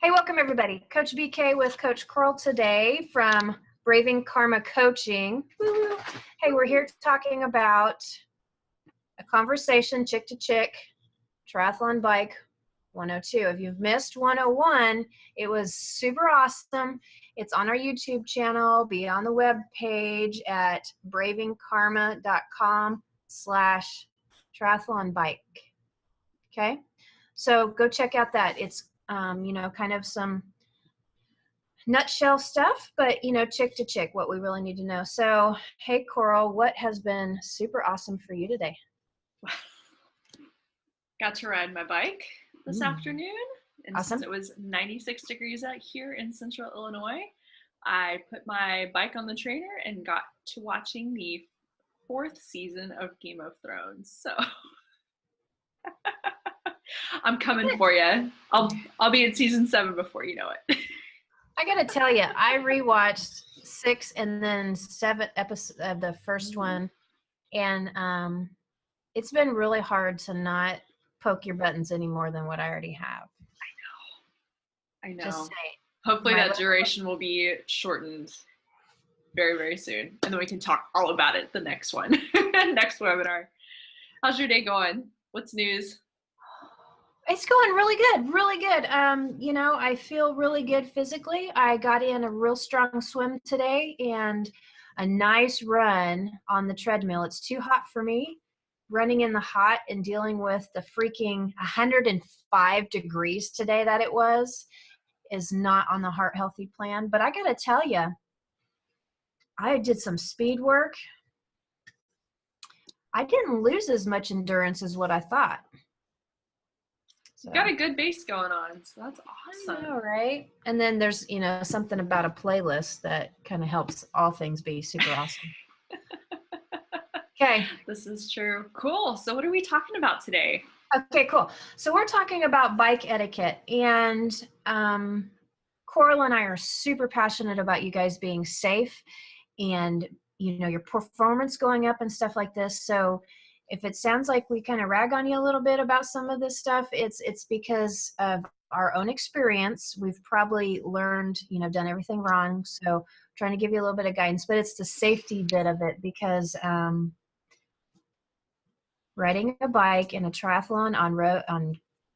Hey, welcome everybody. Coach BK with Coach Curl today from Braving Karma Coaching. Woo-hoo. Hey, we're here talking about a conversation, chick to chick, triathlon bike 102. If you've missed 101, it was super awesome. It's on our YouTube channel. Be on the web page at bravingkarma.com/triathlon bike. Okay, so go check out that. It's kind of some nutshell stuff, but chick to chick, what we really need to know. So, hey Coral, what has been super awesome for you today? Got to ride my bike this afternoon, and Awesome. since it was 96 degrees out here in central Illinois, I put my bike on the trainer and got to watching the 4th season of Game of Thrones. So I'm coming for you. I'll be in season 7 before you know it. I gotta tell you, I rewatched 6 and then 7 episodes of the first one, and it's been really hard to not poke your buttons any more than what I already have. I know. Just saying. Hopefully that duration will be shortened very, very soon, and then we can talk all about it the next one, next webinar. How's your day going? What's news? It's going really good, really good. I feel really good physically. I got in a real strong swim today and a nice run on the treadmill. It's too hot for me. Running in the hot and dealing with the freaking 105 degrees today that it was is not on the heart healthy plan. But I got to tell you, I did some speed work. I didn't lose as much endurance as what I thought. So. Got a good base going on, so that's awesome. I know, right? And then there's, something about a playlist that kind of helps all things be super awesome. Okay. This is true. Cool. So what are we talking about today? Okay, cool. So we're talking about bike etiquette, and Coral and I are super passionate about you guys being safe and, your performance going up and stuff like this. So if it sounds like we kind of rag on you a little bit about some of this stuff, it's because of our own experience. We've probably learned, done everything wrong. So trying to give you a little bit of guidance, but it's the safety bit of it because riding a bike in a triathlon on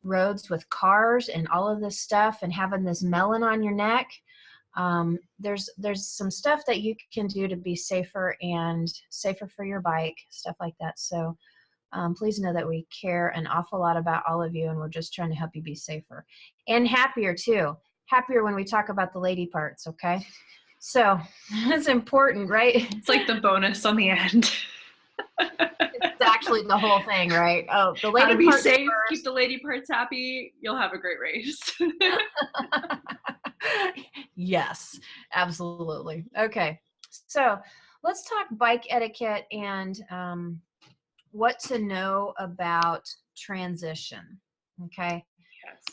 roads with cars and all of this stuff and having this melon on your neck, there's some stuff that you can do to be safer and safer for your bike, stuff like that. So please know that we care an awful lot about all of you, and we're just trying to help you be safer and happier too. Happier when we talk about the lady parts, okay? So that's important, right? It's like the bonus on the end. It's actually the whole thing, right? Oh, the lady How to be parts safe, first. keep the lady parts happy, you'll have a great race. Yes, absolutely. Okay, so let's talk bike etiquette and what to know about transition. Okay. Yes.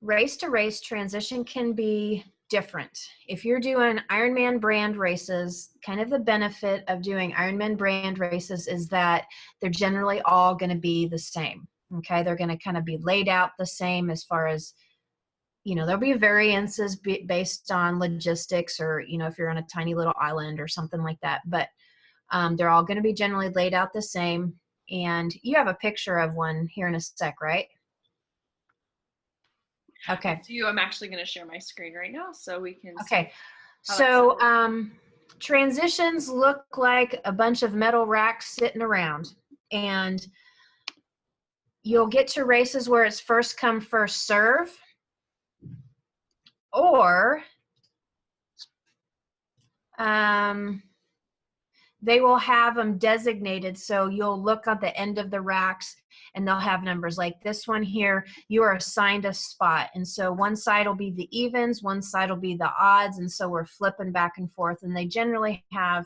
Race to race transition can be different. If you're doing Ironman brand races, kind of the benefit of doing Ironman brand races is that they're generally all going to be the same. Okay, they're going to kind of be laid out the same as far as, there'll be variances based on logistics or, if you're on a tiny little island or something like that. But they're all going to be generally laid out the same. And you have a picture of one here in a sec, right? Okay. I'm actually going to share my screen right now so we can see. Okay. So transitions look like a bunch of metal racks sitting around, and you'll get to races where it's first come, first serve, or they will have them designated. So you'll look at the end of the racks and they'll have numbers like this one here. You are assigned a spot. And so one side will be the evens, one side will be the odds. And so we're flipping back and forth, and they generally have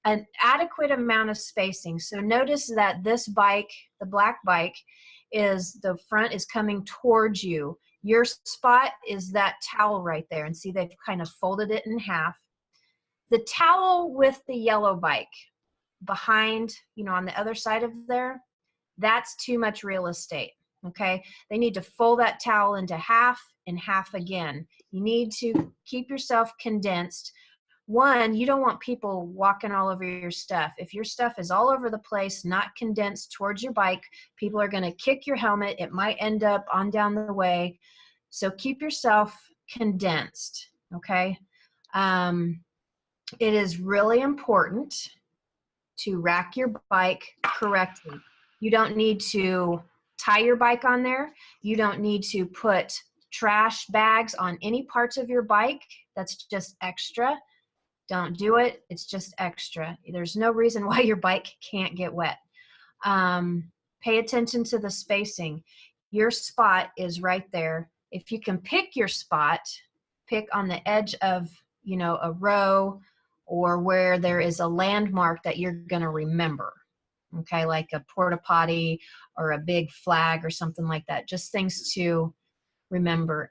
an adequate amount of spacing. So notice that this bike, the black bike, the front is coming towards you. Your spot is that towel right there. And see, they've kind of folded it in half. The towel with the yellow bike behind, on the other side of there, that's too much real estate. okay? They need to fold that towel into half and half again. You need to keep yourself condensed. One, you don't want people walking all over your stuff. If your stuff is all over the place, not condensed towards your bike, people are going to kick your helmet. It might end up on down the way. So keep yourself condensed, okay? It is really important to rack your bike correctly. You don't need to tie your bike on there. You don't need to put trash bags on any parts of your bike. That's just extra. Don't do it. It's just extra. There's no reason why your bike can't get wet. Pay attention to the spacing. Your spot is right there. If you can pick your spot, pick on the edge of, you know, a row or where there is a landmark that you're going to remember. Okay, like a porta potty or a big flag or something like that. Just things to remember.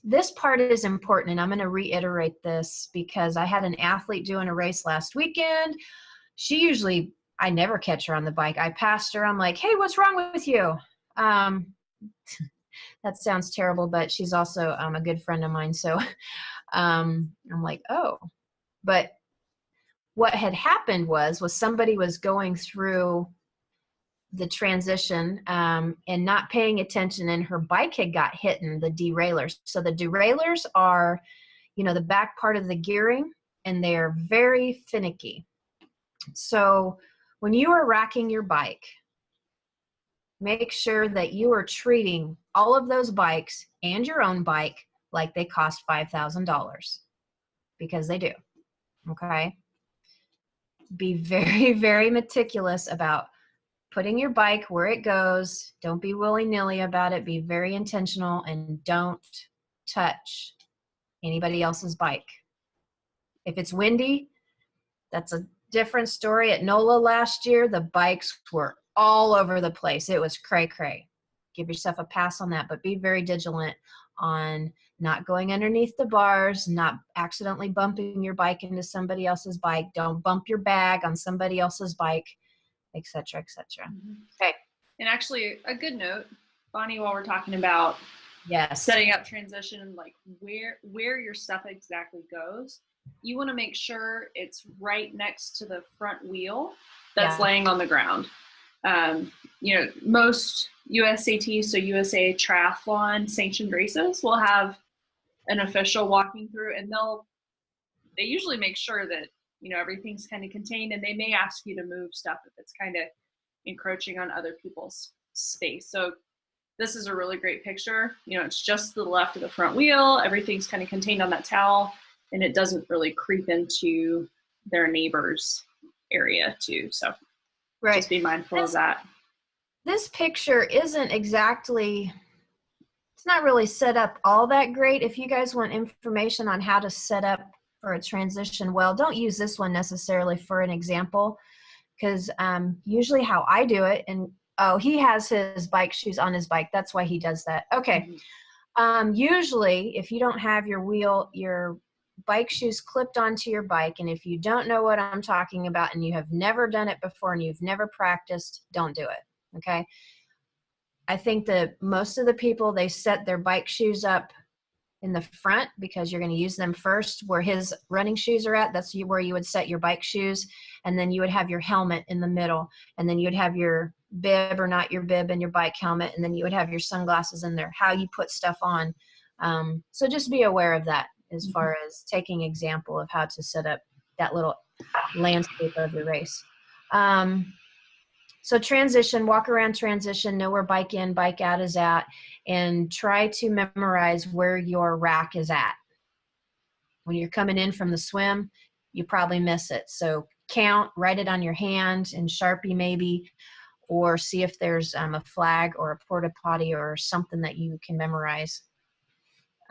This part is important, and I'm going to reiterate this because I had an athlete doing a race last weekend. She usually, I never catch her on the bike. I passed her. I'm like, hey, what's wrong with you? That sounds terrible, but she's also a good friend of mine. So I'm like, oh. But what had happened was somebody was going through the transition and not paying attention, and her bike had got hit in the derailleurs. So the derailleurs are, you know, the back part of the gearing, and they're very finicky. So when you are racking your bike, make sure that you are treating all of those bikes and your own bike like they cost $5,000, because they do. Okay? Be very, very meticulous about putting your bike where it goes. Don't be willy-nilly about it. Be very intentional, and don't touch anybody else's bike. If it's windy, that's a different story. At NOLA last year, the bikes were all over the place. It was cray-cray. Give yourself a pass on that, but be very vigilant on not going underneath the bars, not accidentally bumping your bike into somebody else's bike. Don't bump your bag on somebody else's bike, etc., etc. Okay. And actually, a good note, Bonnie, while we're talking about setting up transition and like where your stuff exactly goes, you want to make sure it's right next to the front wheel that's laying on the ground. You know, most USAT, so USA Triathlon sanctioned races will have an official walking through, and they usually make sure that, you know, everything's kind of contained, and they may ask you to move stuff if it's kind of encroaching on other people's space. So this is a really great picture. You know, it's just to the left of the front wheel. Everything's kind of contained on that towel, and it doesn't really creep into their neighbor's area too. So just be mindful of that. This picture isn't exactly, it's not really set up all that great. If you guys want information on how to set up for a transition well, don't use this one necessarily for an example, because usually how I do it, and he has his bike shoes on his bike. That's why he does that. Okay. Usually if you don't have your bike shoes clipped onto your bike, and if you don't know what I'm talking about and you have never done it before and you've never practiced, don't do it. Okay. I think that most of the people, they set their bike shoes up in the front because you're going to use them first. Where his running shoes are at, that's where you would set your bike shoes, and then you would have your helmet in the middle, and then you would have your bib or not your bib and your bike helmet, and then you would have your sunglasses in there, how you put stuff on. So just be aware of that as far as taking example of how to set up that little landscape of the race. So transition, walk around transition, know where bike in, bike out is at, and try to memorize where your rack is at. When you're coming in from the swim, you probably miss it. So count, write it on your hand in Sharpie maybe, or see if there's a flag or a porta potty or something that you can memorize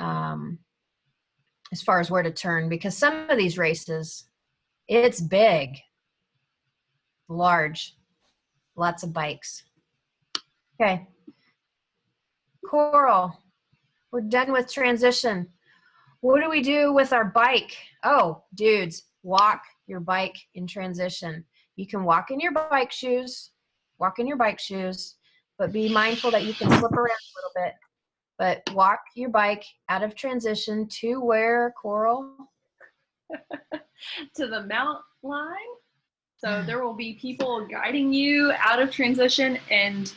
as far as where to turn, because some of these races, it's big, large. Lots of bikes. Okay. Coral, we're done with transition. What do we do with our bike? Oh, dudes, walk your bike in transition. You can walk in your bike shoes, but be mindful that you can slip around a little bit. But walk your bike out of transition to where, Coral? To the mount line. So there will be people guiding you out of transition, and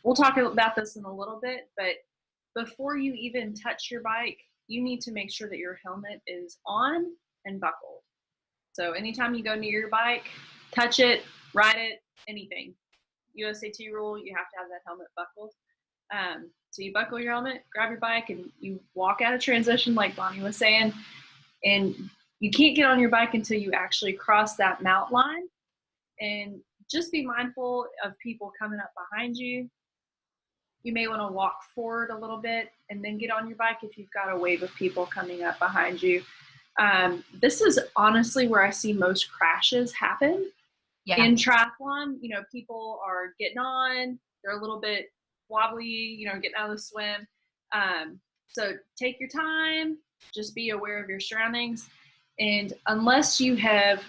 we'll talk about this in a little bit, but before you even touch your bike, you need to make sure that your helmet is on and buckled. So anytime you go near your bike, touch it, ride it, anything. USAT rule, you have to have that helmet buckled. So you buckle your helmet, grab your bike, and you walk out of transition like Bonnie was saying, and you can't get on your bike until you actually cross that mount line. And just be mindful of people coming up behind you. You may want to walk forward a little bit and then get on your bike if you've got a wave of people coming up behind you. This is honestly where I see most crashes happen in triathlon. You know, people are getting on, they're a little bit wobbly, you know, getting out of the swim. So take your time, just be aware of your surroundings. And unless you have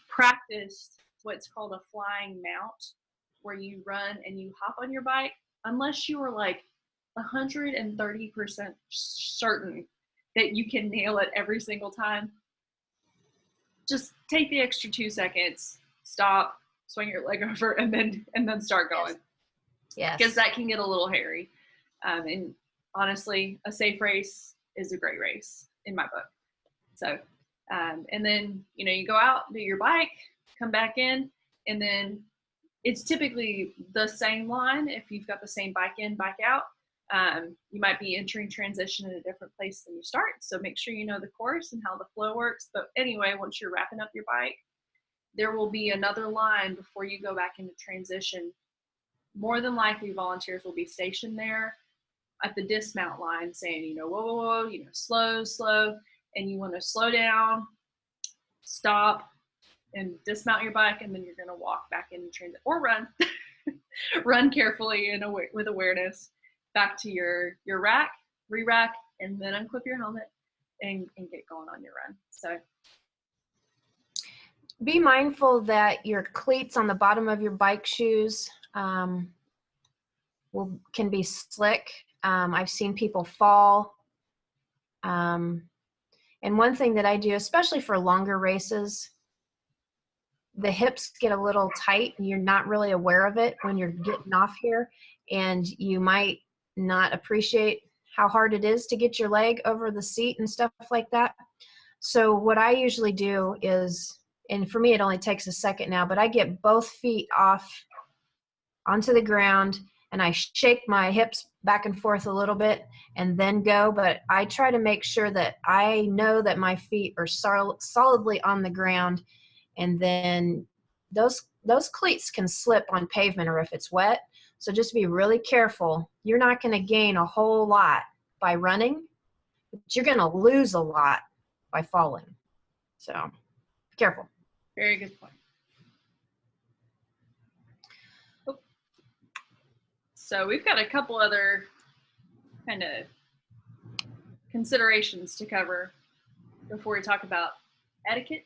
practiced what's called a flying mount, where you run and you hop on your bike, unless you are like 130% certain that you can nail it every single time, just take the extra 2 seconds, stop, swing your leg over, and then start going. Yes. Because that can get a little hairy. And honestly, a safe race is a great race in my book. So, and then, you know, you go out, do your bike, come back in, and then it's typically the same line if you've got the same bike in, bike out. You might be entering transition in a different place than you start, so make sure you know the course and how the flow works. But anyway, once you're wrapping up your bike, there will be another line before you go back into transition. More than likely, volunteers will be stationed there at the dismount line saying, you know, whoa, whoa, whoa, you know, slow, slow, and you want to slow down, stop, and dismount your bike, and then you're going to walk back into transit or run. Run carefully and with awareness back to your rack, re-rack, and then unclip your helmet and get going on your run. So be mindful that your cleats on the bottom of your bike shoes can be slick. I've seen people fall. And one thing that I do, especially for longer races, the hips get a little tight and you're not really aware of it when you're getting off here, and you might not appreciate how hard it is to get your leg over the seat and stuff like that. So what I usually do is, and for me it only takes a second now, but I get both feet off onto the ground and I shake my hips back and forth a little bit and then go. But I try to make sure that I know that my feet are solidly on the ground, and then those cleats can slip on pavement or if it's wet. So just be really careful. You're not going to gain a whole lot by running, but you're going to lose a lot by falling. So be careful. Very good point. So we've got a couple other kind of considerations to cover before we talk about etiquette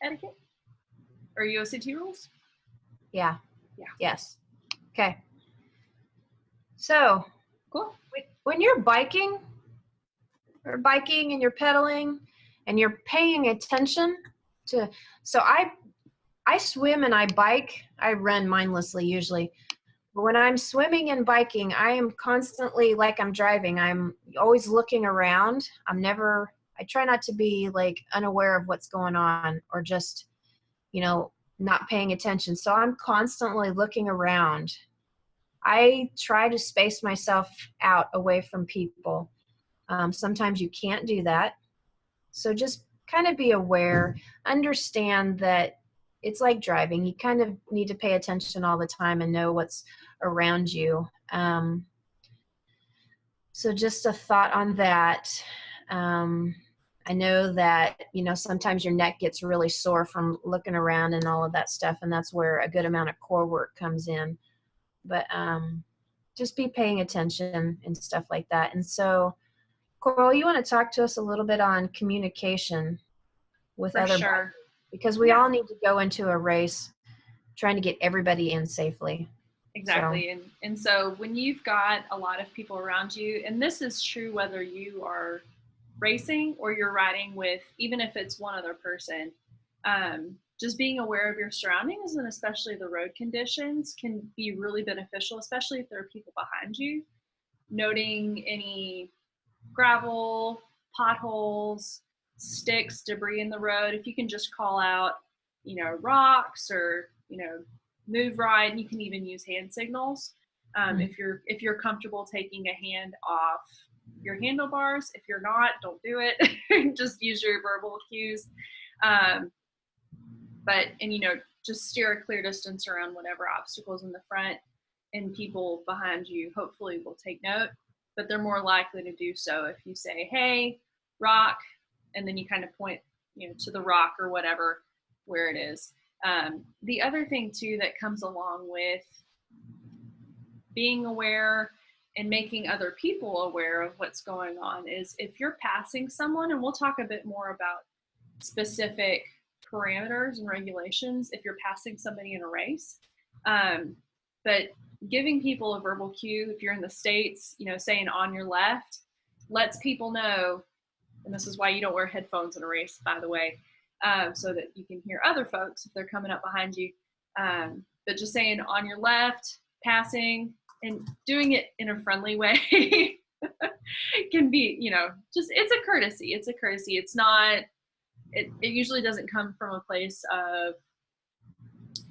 or USAT rules. Yeah. Yes. Okay. So cool. When you're biking and you're pedaling and you're paying attention to, so I swim and I bike. I run mindlessly usually. But when I'm swimming and biking, I am constantly like I'm driving. I'm always looking around. I try not to be like unaware of what's going on or just, you know, not paying attention. So I'm constantly looking around. I try to space myself out away from people. Sometimes you can't do that. So just kind of be aware, understand that it's like driving. You kind of need to pay attention all the time and know what's around you. So just a thought on that. I know that, you know, sometimes your neck gets really sore from looking around and all of that stuff, and that's where a good amount of core work comes in. But just be paying attention and stuff like that. And so, Coral, you want to talk to us a little bit on communication with other bikers, because we all need to go into a race trying to get everybody in safely. Exactly. And so when you've got a lot of people around you, and this is true whether you are racing or you're riding with, even if it's one other person, just being aware of your surroundings and especially the road conditions can be really beneficial, especially if there are people behind you. Noting any gravel, potholes, sticks, debris in the road. If you can just call out, rocks or, move right, and you can even use hand signals. If you're comfortable taking a hand off your handlebars. If you're not, don't do it. Just use your verbal cues. Just steer a clear distance around whatever obstacles in the front, and people behind you hopefully will take note, but they're more likely to do so if you say, hey, rock, and then you kind of point, to the rock or whatever, where it is. The other thing too that comes along with being aware and making other people aware of what's going on is if you're passing someone, and we'll talk a bit more about specific parameters and regulations if you're passing somebody in a race. But giving people a verbal cue, if you're in the States, saying on your left, lets people know, and this is why you don't wear headphones in a race, by the way, so that you can hear other folks if they're coming up behind you. But just saying on your left, passing, and doing it in a friendly way can be, it's a courtesy. It's a courtesy. It's not, it usually doesn't come from a place of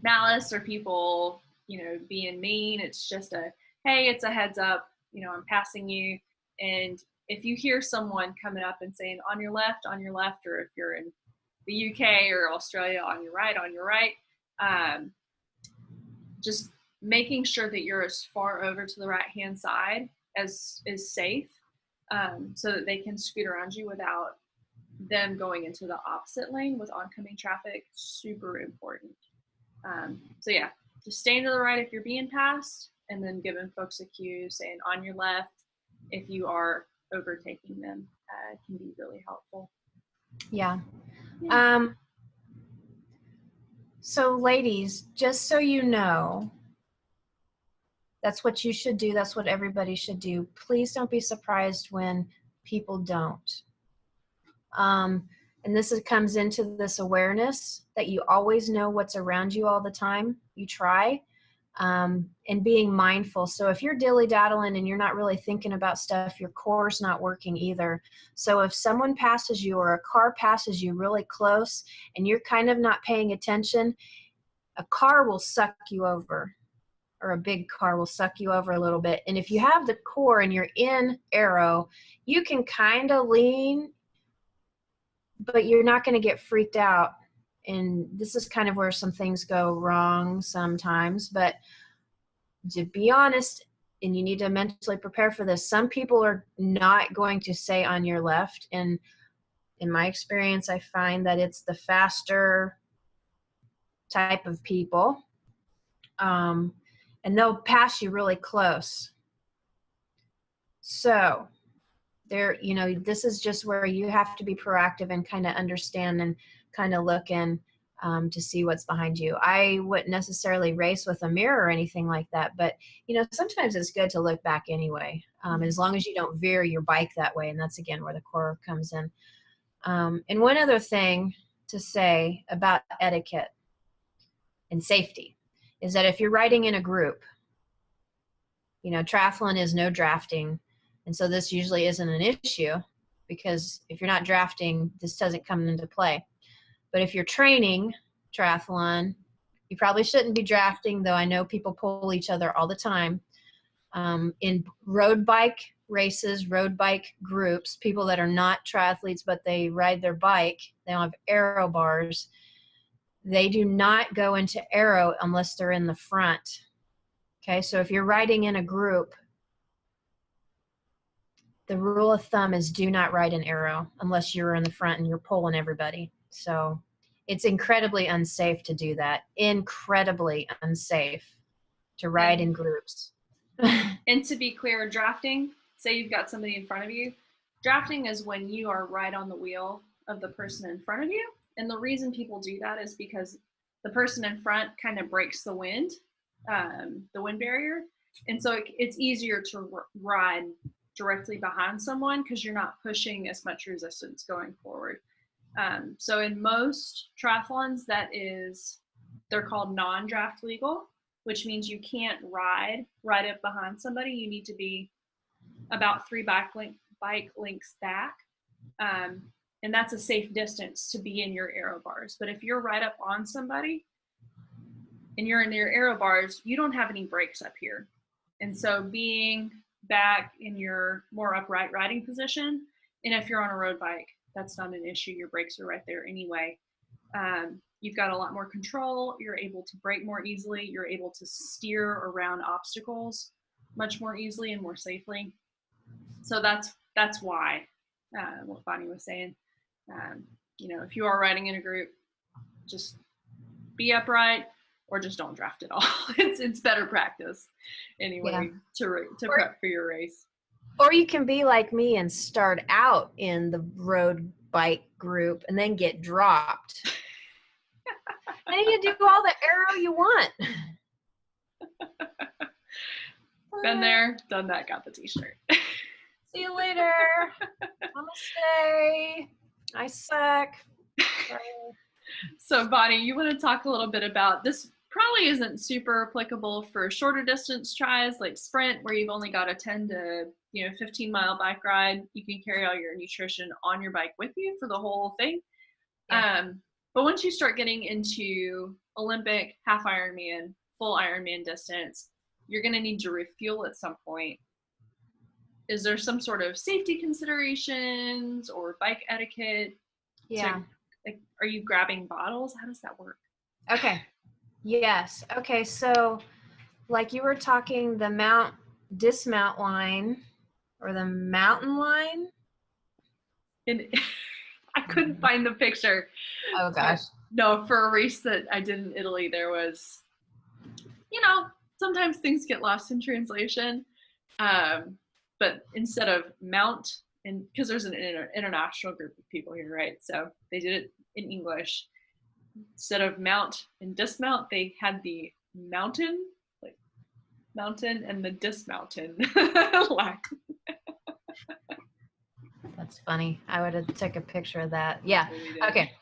malice or people, being mean. It's just hey, it's a heads up, I'm passing you. And if you hear someone coming up and saying on your left, or if you're in the UK or Australia, on your right, just making sure that you're as far over to the right-hand side as is safe, so that they can scoot around you without them going into the opposite lane with oncoming traffic. Super important. So yeah, just staying to the right if you're being passed, and then giving folks a cue saying on your left if you are overtaking them can be really helpful. Yeah. So ladies, just so you know, that's what you should do. That's what everybody should do. Please don't be surprised when people don't. And this comes into this awareness that you always know what's around you all the time. You try, and being mindful. So if you're dilly-daddling and you're not really thinking about stuff, your core's not working either. So if someone passes you or a car passes you really close and you're kind of not paying attention, a car will suck you over, or a big car will suck you over a little bit. And if you have the core and you're in aero, you can kind of lean, but you're not going to get freaked out. And this is kind of where some things go wrong sometimes. But to be honest, and you need to mentally prepare for this, some people are not going to say on your left. And in my experience, I find that it's the faster type of people. And they'll pass you really close. So there, this is just where you have to be proactive and kind of understand and kind of look in to see what's behind you. I wouldn't necessarily race with a mirror or anything like that, but sometimes it's good to look back anyway, as long as you don't veer your bike that way. And that's again where the core comes in. And one other thing to say about etiquette and safety is that if you're riding in a group, triathlon is no drafting. And so this usually isn't an issue, because if you're not drafting, this doesn't come into play. But if you're training triathlon, you probably shouldn't be drafting, though I know people pull each other all the time. In road bike races, road bike groups, people that are not triathletes, but they ride their bike, they don't have aero bars, they do not go into aero unless they're in the front. Okay, so if you're riding in a group, the rule of thumb is do not ride in aero unless you're in the front and you're pulling everybody. So it's incredibly unsafe to do that. Incredibly unsafe to ride in groups. And to be clear, drafting, say you've got somebody in front of you, drafting is when you are right on the wheel of the person in front of you. And the reason people do that is because the person in front kind of breaks the wind the wind barrier. And so it's easier to ride directly behind someone because you're not pushing as much resistance going forward. So in most triathlons, they're called non-draft legal, which means you can't ride right up behind somebody. You need to be about 3 bike lengths back. And that's a safe distance to be in your aero bars. But if you're right up on somebody and you're in your aero bars, you don't have any brakes up here. And so being back in your more upright riding position, and if you're on a road bike, that's not an issue. Your brakes are right there anyway. You've got a lot more control. You're able to brake more easily. You're able to steer around obstacles much more easily and more safely. So that's why, what Bonnie was saying. If you are riding in a group, just be upright or just don't draft at all. It's better practice anyway to prep for your race. Or you can be like me and start out in the road bike group and then get dropped. Then you do all the aero you want. Been there, done that, got the t-shirt. See you later. Namaste. I suck. So Bonnie, you want to talk a little bit about this? Probably isn't super applicable for shorter distance tries like sprint, where you've only got a 10 to 15-mile bike ride. You can carry all your nutrition on your bike with you for the whole thing. Yeah. But once you start getting into Olympic, half Ironman, full Ironman distance, you're going to need to refuel at some point. Is there some sort of safety considerations or bike etiquette? Yeah. Are you grabbing bottles? How does that work? Okay. Yes. Okay. So like you were talking, the dismount line or the mountain line. And I couldn't find the picture. Oh gosh. No, for a race that I did in Italy, there was, sometimes things get lost in translation. But instead of mount, and because there's an international group of people here, right? So they did it in English. Instead of mount and dismount, they had the mountain and the dismountain. That's funny. I would have took a picture of that. Yeah. Okay.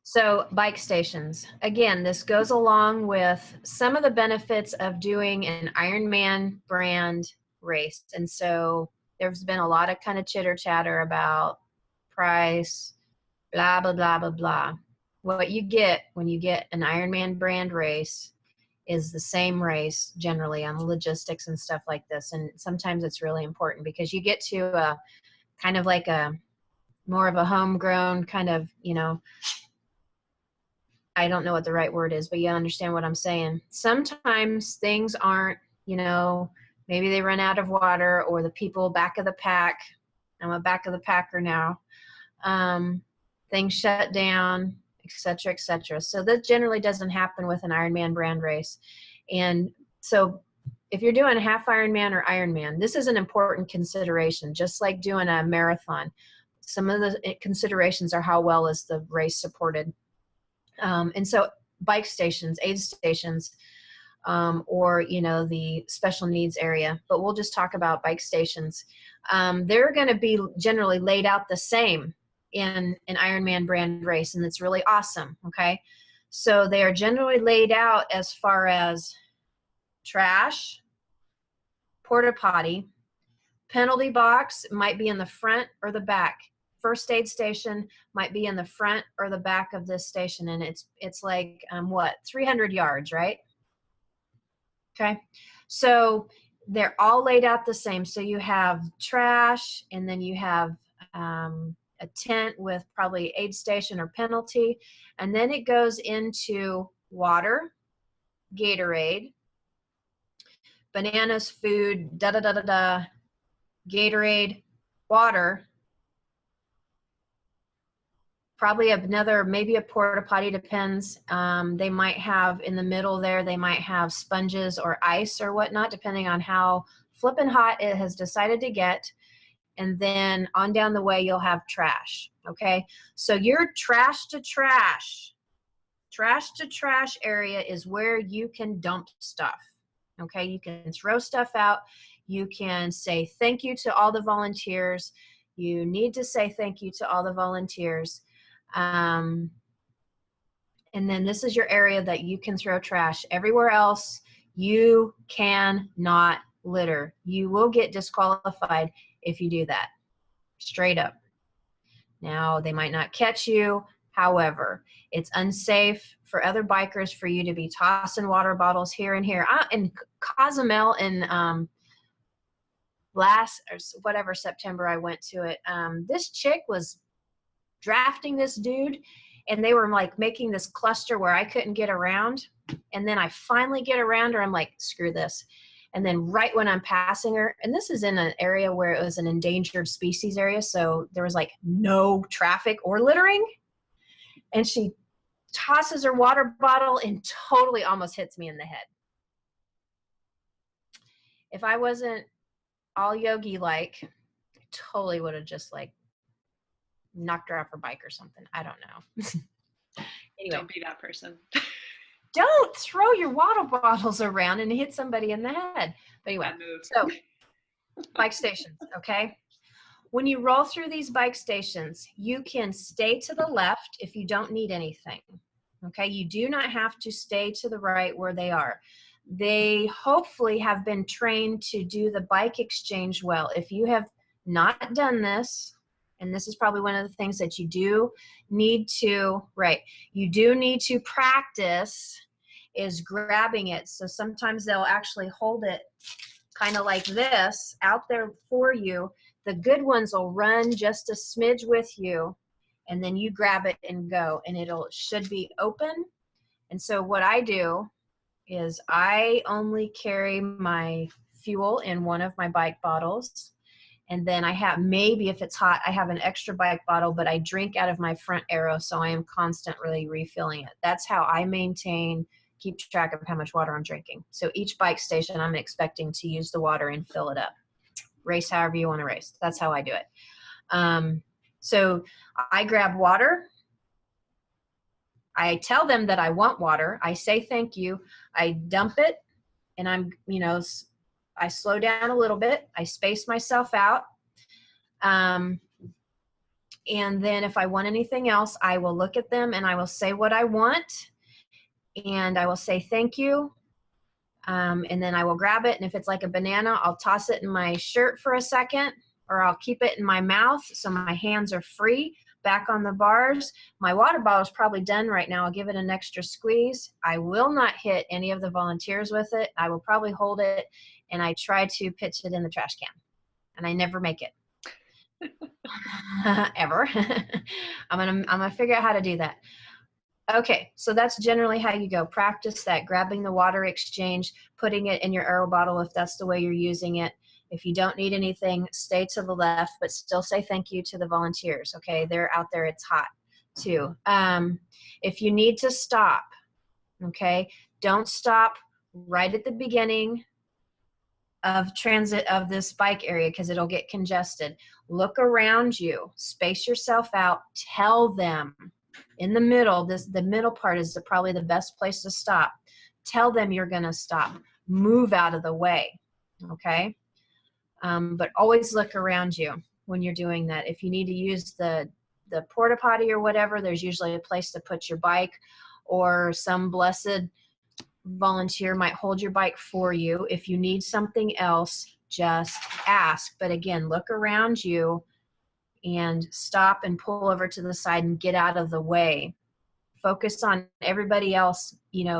So bike stations. Again, this goes along with some of the benefits of doing an Ironman brand race. And so there's been a lot of kind of chitter chatter about price, blah, blah, blah, blah, blah. What you get when you get an Ironman brand race is the same race generally on logistics and stuff like this. And sometimes it's really important because you get to a kind of like a more of a homegrown kind of, I don't know what the right word is, but you understand what I'm saying. Sometimes things aren't, maybe they run out of water or the people back of the pack. I'm a back of the packer now. Things shut down, et cetera, et cetera. So that generally doesn't happen with an Ironman brand race. And so if you're doing a half Ironman or Ironman, this is an important consideration, just like doing a marathon. Some of the considerations are how well is the race supported. And so bike stations, aid stations, or, the special needs area, but we'll just talk about bike stations. They're going to be generally laid out the same in an Ironman brand race, and it's really awesome. Okay. So they are generally laid out as far as trash, porta potty, penalty box might be in the front or the back. First aid station might be in the front or the back of this station, and it's like 300 yards, right? Okay, so they're all laid out the same. So you have trash, and then you have a tent with probably aid station or penalty, and then it goes into water, Gatorade, bananas, food, Gatorade, water, probably another, maybe a porta potty, depends. They might have in the middle there, they might have sponges or ice or whatnot, depending on how flippin' hot it has decided to get. And then on down the way, you'll have trash, okay? So your trash to trash area is where you can dump stuff, Okay, you can throw stuff out. You can say thank you to all the volunteers. You need to say thank you to all the volunteers. And then this is your area that you can throw trash. Everywhere else, you cannot litter. You will get disqualified if you do that. Straight up. Now, they might not catch you. However, it's unsafe for other bikers for you to be tossing water bottles here and here. In Cozumel in last, or whatever September I went to it, this chick was drafting this dude, and they were like making this cluster where I couldn't get around. And then I finally get around her. I'm like, screw this. And then right when I'm passing her, and this is in an area where it was an endangered species area, so there was like no traffic or littering. And she tosses her water bottle and totally almost hits me in the head. If I wasn't all yogi-like, I totally would have just like knocked her off her bike or something. I don't know. Anyway, don't be that person. Don't throw your water bottles around and hit somebody in the head. But anyway, so bike stations, okay? When you roll through these bike stations, you can stay to the left if you don't need anything, okay? You do not have to stay to the right where they are. They hopefully have been trained to do the bike exchange well. If you have not done this, and this is probably one of the things that you do need to, you do need to practice, is grabbing it. So sometimes they'll actually hold it kind of like this out there for you. The good ones will run just a smidge with you, and then you grab it and go, and it should be open. And so what I do is I only carry my fuel in one of my bike bottles. And then I have, maybe if it's hot, I have an extra bike bottle, but I drink out of my front arrow, so I am constantly refilling it. That's how I keep track of how much water I'm drinking. So each bike station, I'm expecting to use the water and fill it up. Race however you want to race. That's how I do it. So I grab water. I tell them that I want water. I say thank you. I dump it, and I slow down a little bit. I space myself out. And then if I want anything else, I will look at them and I will say what I want. And I will say thank you. And then I will grab it. And if it's like a banana, I'll toss it in my shirt for a second, or I'll keep it in my mouth so my hands are free. Back on the bars. My water bottle is probably done right now. I'll give it an extra squeeze. I will not hit any of the volunteers with it. I will probably hold it, and I try to pitch it in the trash can, and I never make it. Ever. I'm gonna figure out how to do that. Okay, so that's generally how you go. Practice that, grabbing the water exchange, putting it in your arrow bottle if that's the way you're using it. If you don't need anything, stay to the left, but still say thank you to the volunteers, okay? They're out there, it's hot too. If you need to stop, okay, don't stop right at the beginning of transit of this bike area because it'll get congested. Look around you, space yourself out, tell them in the middle, the middle part is probably the best place to stop. Tell them you're gonna stop, move out of the way, okay? But always look around you when you're doing that. If you need to use the porta potty or whatever, there's usually a place to put your bike, or some blessed volunteer might hold your bike for you. If you need something else, just ask. But again, look around you and stop and pull over to the side and get out of the way. Focus on everybody else,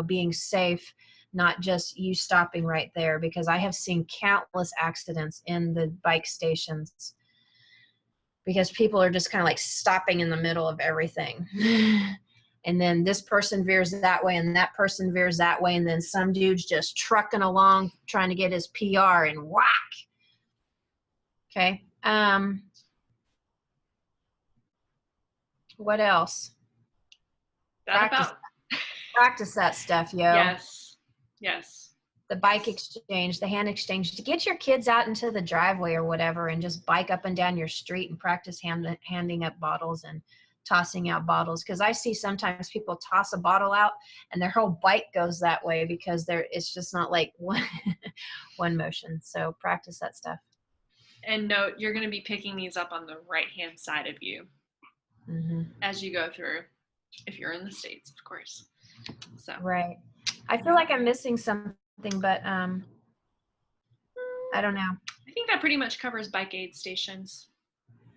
being safe, not just you stopping right there, because I have seen countless accidents in the bike stations because people are just kind of like stopping in the middle of everything. And then this person veers that way and that person veers that way, and then some dude's just trucking along trying to get his PR, and whack. Okay. What else? Practice that stuff, yo. Yes. The bike exchange, the hand exchange, to get your kids out into the driveway or whatever and just bike up and down your street and practice handing up bottles and tossing out bottles, because I see sometimes people toss a bottle out and their whole bike goes that way because it's just not like one motion. So practice that stuff. And note, you're going to be picking these up on the right-hand side of you as you go through, if you're in the States, of course. So right. I feel like I'm missing something, but I don't know. I think that pretty much covers bike aid stations.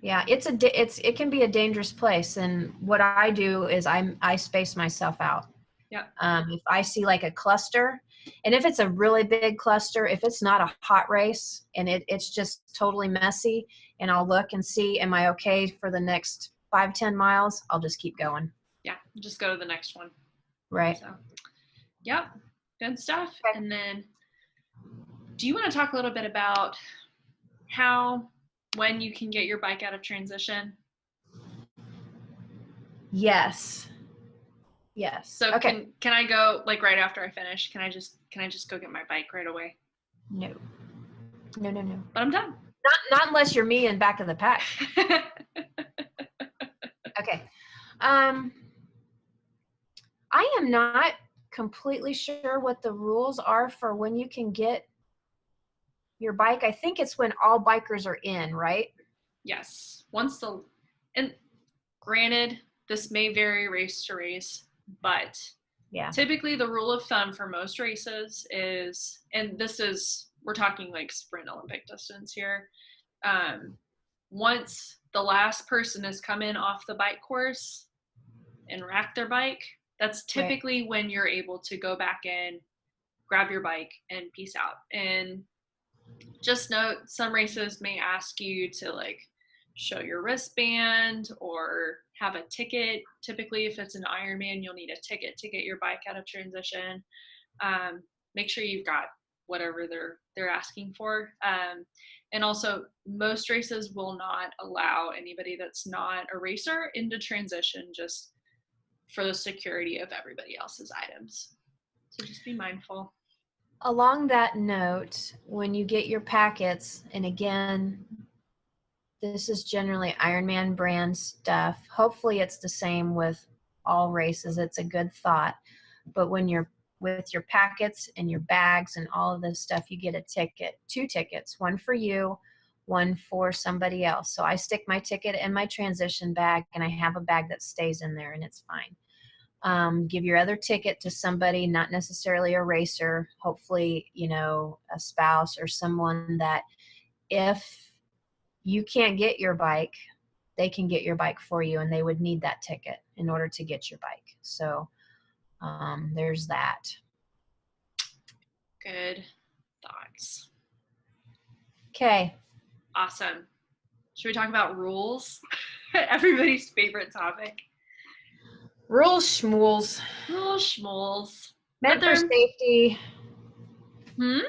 Yeah, it can be a dangerous place, and what I do is I space myself out. Yeah. If I see like a cluster, and if it's a really big cluster, if it's not a hot race and it's just totally messy, and I'll look and see, am I okay for the next 5-10 miles? I'll just keep going. Yeah, just go to the next one. Right. So, yep, good stuff. Okay. And then, do you want to talk a little bit about when you can get your bike out of transition? Yes. So okay. Can I go like right after I finish? Can I just go get my bike right away? No. But I'm done. Not unless you're me in back of the pack. Okay. I am not completely sure what the rules are for when you can get your bike. I think it's when all bikers are in, right? Yes. And granted, this may vary race to race, but yeah, typically the rule of thumb for most races is, and we're talking like sprint Olympic distance here. Once the last person has come in off the bike course and racked their bike, that's typically right when you're able to go back in, grab your bike, and peace out. And just note, some races may ask you to like show your wristband or have a ticket. Typically, if it's an Ironman, you'll need a ticket to get your bike out of transition. Make sure you've got whatever they're asking for. And also, most races will not allow anybody that's not a racer into transition, just for the security of everybody else's items. So just be mindful. Along that note, when you get your packets, and again, this is generally Ironman brand stuff. Hopefully it's the same with all races. It's a good thought. But when you're with your packets and your bags and all of this stuff, you get a ticket, 2 tickets, one for you, one for somebody else. So I stick my ticket in my transition bag, and I have a bag that stays in there, and it's fine. Give your other ticket to somebody, not necessarily a racer, hopefully, a spouse or someone that if you can't get your bike, they can get your bike for you, and they would need that ticket in order to get your bike. So there's that. Good thoughts. Okay. Awesome. Should we talk about rules? Everybody's favorite topic. Rules schmools. Rules schmools. Meant for safety. Hmm?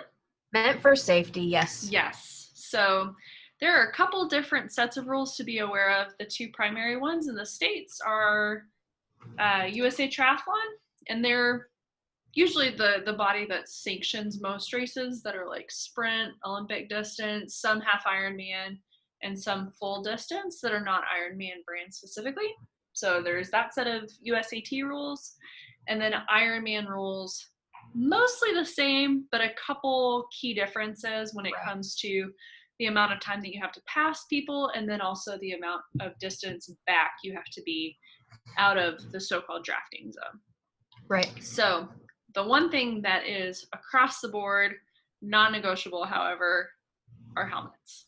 Meant for safety, yes. Yes. So there are a couple different sets of rules to be aware of. The 2 primary ones in the States are USA Triathlon, and they're usually the body that sanctions most races that are like sprint, Olympic distance, some half Ironman, and some full distance that are not Ironman brand specifically. So there's that set of USAT rules, and then Ironman rules, mostly the same, but a couple key differences when it comes to the amount of time that you have to pass people, and then also the amount of distance back you have to be out of the so-called drafting zone. Right. So the one thing that is across the board, non-negotiable, however, are helmets.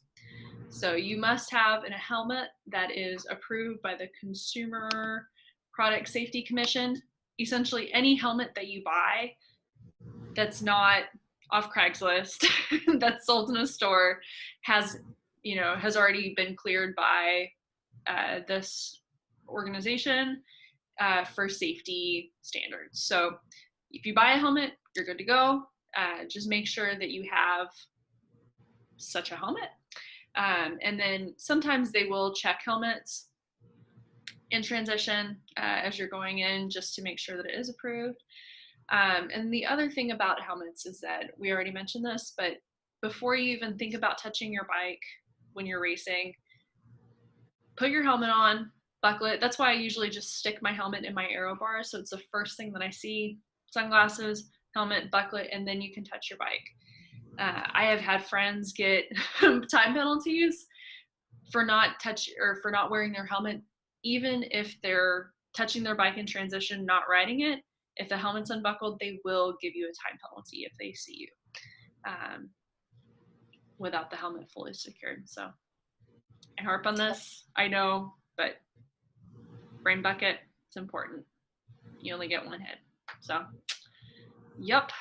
So you must have a helmet that is approved by the Consumer Product Safety Commission. Essentially, any helmet that you buy that's not off Craigslist, that's sold in a store, has already been cleared by this organization for safety standards. So if you buy a helmet, you're good to go. Just make sure that you have such a helmet. And then sometimes they will check helmets in transition as you're going in, just to make sure that it is approved. And the other thing about helmets is that we already mentioned this, but before you even think about touching your bike when you're racing, put your helmet on, buckle it. That's why I usually just stick my helmet in my aero bar. So it's the first thing that I see: sunglasses, helmet, buckle it, and then you can touch your bike. I have had friends get time penalties for not wearing their helmet, even if they're touching their bike in transition, not riding it. If the helmet's unbuckled, they will give you a time penalty if they see you without the helmet fully secured. So I harp on this, I know, but brain bucket, it's important. You only get one head. So, yep.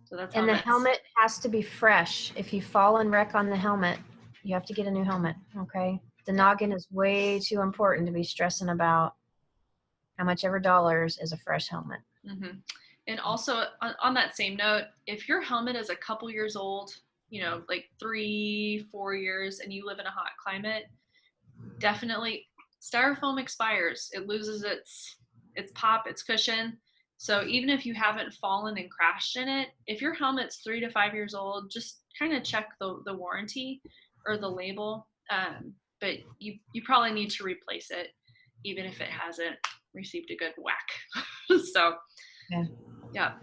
So that's and helmets. the helmet has to be fresh. If you fall and wreck on the helmet, you have to get a new helmet, okay? The noggin is way too important to be stressing about how much ever dollars is a fresh helmet. Mm-hmm. And also on that same note, if your helmet is a couple years old, you know, like 3-4 years, and you live in a hot climate, definitely styrofoam expires. It loses its pop, its cushion. So even if you haven't fallen and crashed in it, if your helmet's 3 to 5 years old, just kind of check the warranty or the label. But you probably need to replace it, even if it hasn't received a good whack. So, yeah.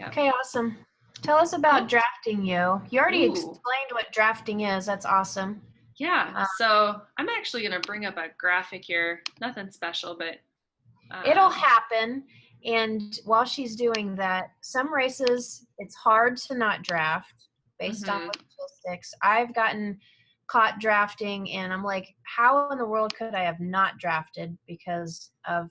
Okay, awesome. Tell us about drafting, you. You already explained what drafting is. That's awesome. Yeah. So I'm actually going to bring up a graphic here. Nothing special, but it'll happen. And while she's doing that, some races, it's hard to not draft based on logistics. I've gotten caught drafting, and I'm like, how in the world could I have not drafted? Because of,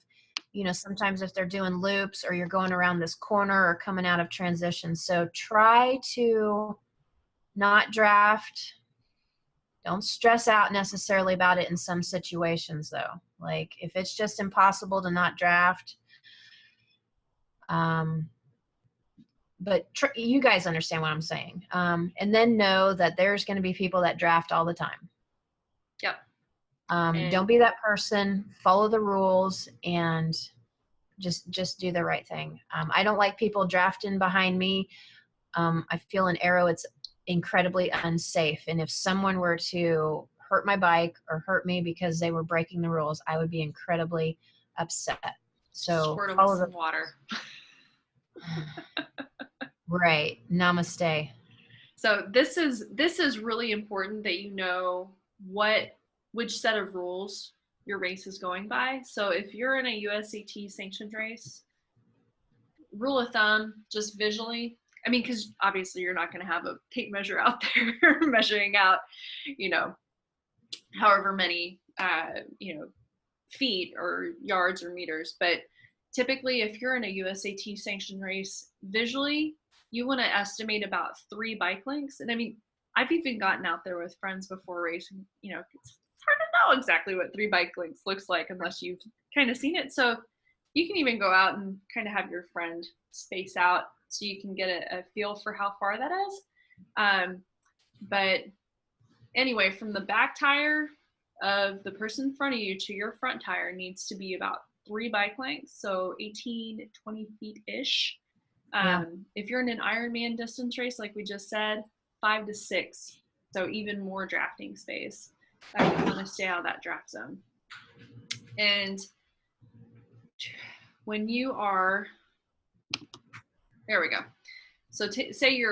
you know, sometimes if they're doing loops or you're going around this corner or coming out of transition. So try to not draft. Don't stress out necessarily about it in some situations, though. Like if it's just impossible to not draft, but you guys understand what I'm saying. And then know that there's going to be people that draft all the time. Yep. Don't be that person. Follow the rules and just do the right thing. I don't like people drafting behind me. I feel in aero it's incredibly unsafe. And if someone were to hurt my bike or hurt me because they were breaking the rules, I would be incredibly upset. So follow the water. Right. Namaste. So this is really important that you know which set of rules your race is going by. So if you're in a USAT sanctioned race, rule of thumb, just visually, I mean, because obviously you're not going to have a tape measure out there measuring out, you know, however many, feet or yards or meters. But typically, if you're in a USAT sanctioned race, visually, you want to estimate about 3 bike lengths. And I mean, I've even gotten out there with friends before racing, you know, it's hard to know exactly what 3 bike lengths looks like unless you've kind of seen it. So you can even go out and kind of have your friend space out so you can get a feel for how far that is. But anyway, from the back tire of the person in front of you to your front tire needs to be about 3 bike lengths, so 18, 20 feet-ish. If you're in an Ironman distance race, like we just said, 5 to 6, so even more drafting space. You want to stay out of that draft zone. And when you are, there we go. So say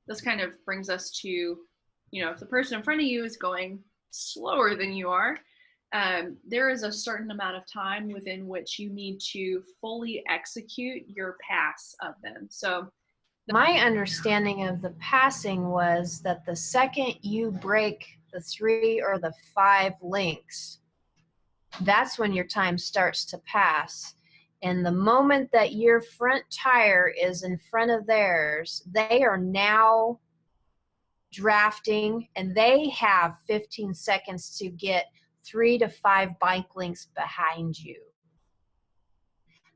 this kind of brings us to, you know, if the person in front of you is going slower than you are, there is a certain amount of time within which you need to fully execute your pass of them. So my understanding of the passing was that the second you break the 3 or the 5 links, that's when your time starts to pass. And the moment that your front tire is in front of theirs, they are now drafting, and they have 15 seconds to get 3 to 5 bike lengths behind you.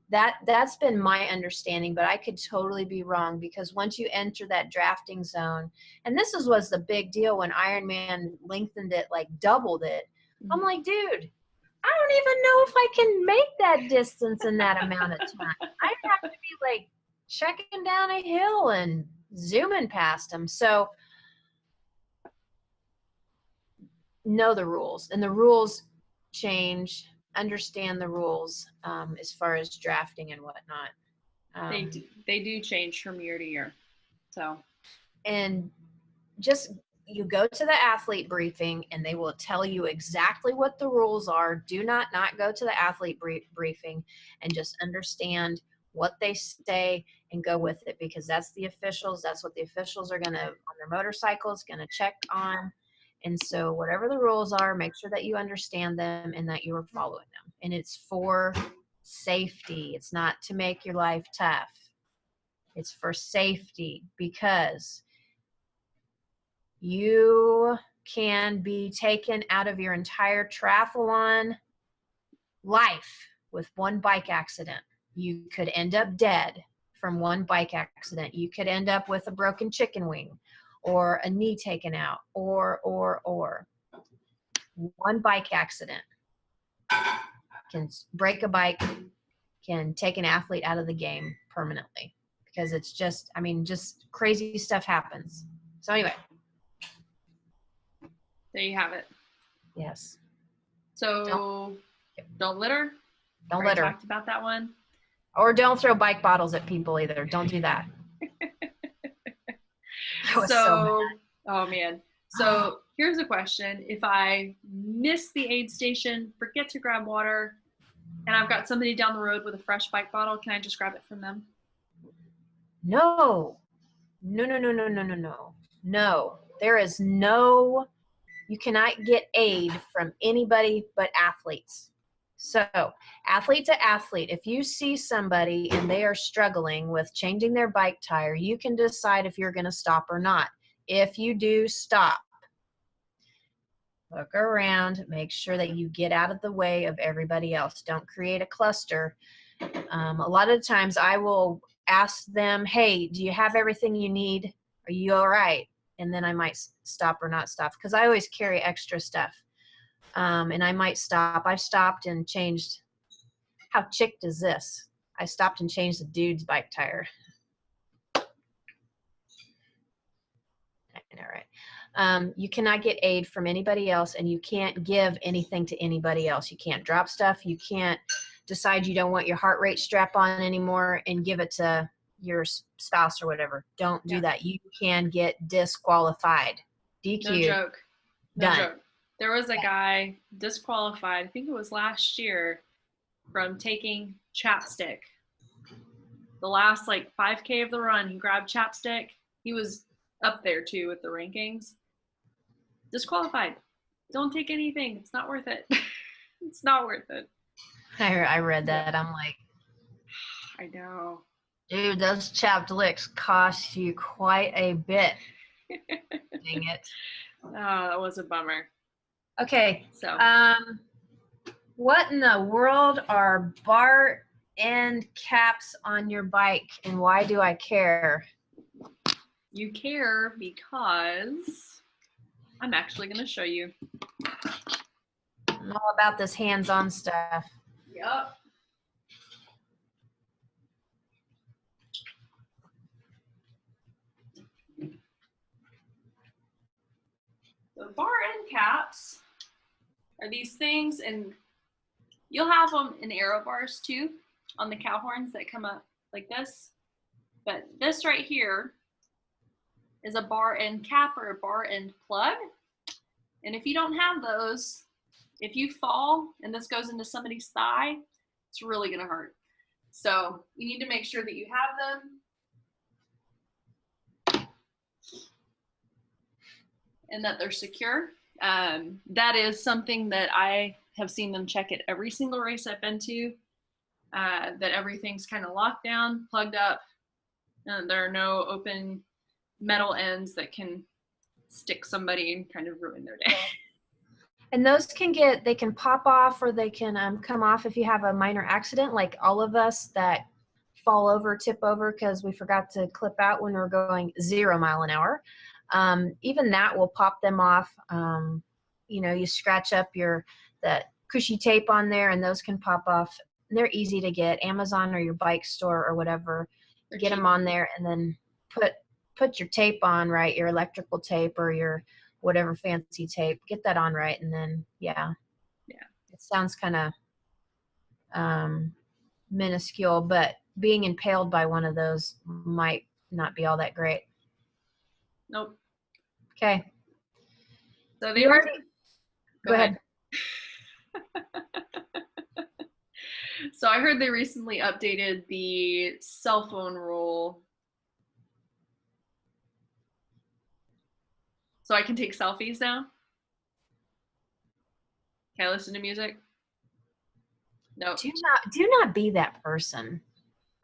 That's been my understanding, but I could totally be wrong, because once you enter that drafting zone, and this was the big deal when Ironman lengthened it, like doubled it. I'm like, dude, I don't even know if I can make that distance in that amount of time. I have to be like checking down a hill and zooming past them. So know the rules, and the rules change, understand the rules as far as drafting and whatnot. They do change from year to year. So, and just you go to the athlete briefing and they will tell you exactly what the rules are. Do not go to the athlete briefing, and just understand what they say and go with it, because that's the officials. That's what the officials are going to, on their motorcycles, going to check on. And so whatever the rules are, make sure that you understand them and that you are following them. And it's for safety. It's not to make your life tough. It's for safety, because you can be taken out of your entire triathlon life with one bike accident. You could end up dead from one bike accident. You could end up with a broken chicken wing or a knee taken out, or one bike accident can break a bike, can take an athlete out of the game permanently, because it's just, I mean, just crazy stuff happens. So anyway. There you have it. Yes. So don't litter. Don't litter. Talked about that one. Or don't throw bike bottles at people either. Don't do that. Oh man. So here's a question. If I miss the aid station, forget to grab water, and I've got somebody down the road with a fresh bike bottle, can I just grab it from them? No. There is no, you cannot get aid from anybody but athletes. So athlete to athlete, if you see somebody and they are struggling with changing their bike tire, you can decide if you're going to stop or not. If you do, stop. Look around, make sure that you get out of the way of everybody else. Don't create a cluster. A lot of times I will ask them, hey, do you have everything you need? Are you all right? And then I might stop or not stop, because I always carry extra stuff. And I might stop. I've stopped and changed. How chicked is this? I stopped and changed the dude's bike tire. All right. You cannot get aid from anybody else, and you can't give anything to anybody else. You can't drop stuff. You can't decide you don't want your heart rate strap on anymore and give it to your spouse or whatever. Don't do that. You can get disqualified. DQ. No joke. No joke. There was a guy disqualified, I think it was last year, from taking chapstick. The last like 5K of the run, he grabbed chapstick. He was up there too with the rankings. Disqualified. Don't take anything. It's not worth it. It's not worth it. I read that. I'm like, I know. Dude, those chapped licks cost you quite a bit. Dang it. Oh, that was a bummer. Okay. So, what in the world are bar end caps on your bike, and why do I care? You care because I'm actually going to show you. I'm all about this hands-on stuff. Yep. The bar end caps are these things, and you'll have them in aero bars too, on the cow horns that come up like this. But this right here is a bar end cap or a bar end plug. And if you don't have those, if you fall and this goes into somebody's thigh, it's really going to hurt. So you need to make sure that you have them and that they're secure. That is something that I have seen them check at every single race I've been to, that everything's kind of locked down, plugged up, and there are no open metal ends that can stick somebody and kind of ruin their day. And those they can pop off, or they can come off if you have a minor accident, like all of us that fall over, tip over because we forgot to clip out when we're going 0 mile an hour. Even that will pop them off. You know, you scratch up that cushy tape on there, and those can pop off. They're easy to get. Amazon or your bike store or whatever. Get them on there, and then put your tape on, right? Your electrical tape or your whatever fancy tape. Get that on right, and then It sounds kind of minuscule, but being impaled by one of those might not be all that great. Nope. Okay. So they were. Go ahead. So I heard they recently updated the cell phone rule. So I can take selfies now? Can I listen to music? No. Do not be that person.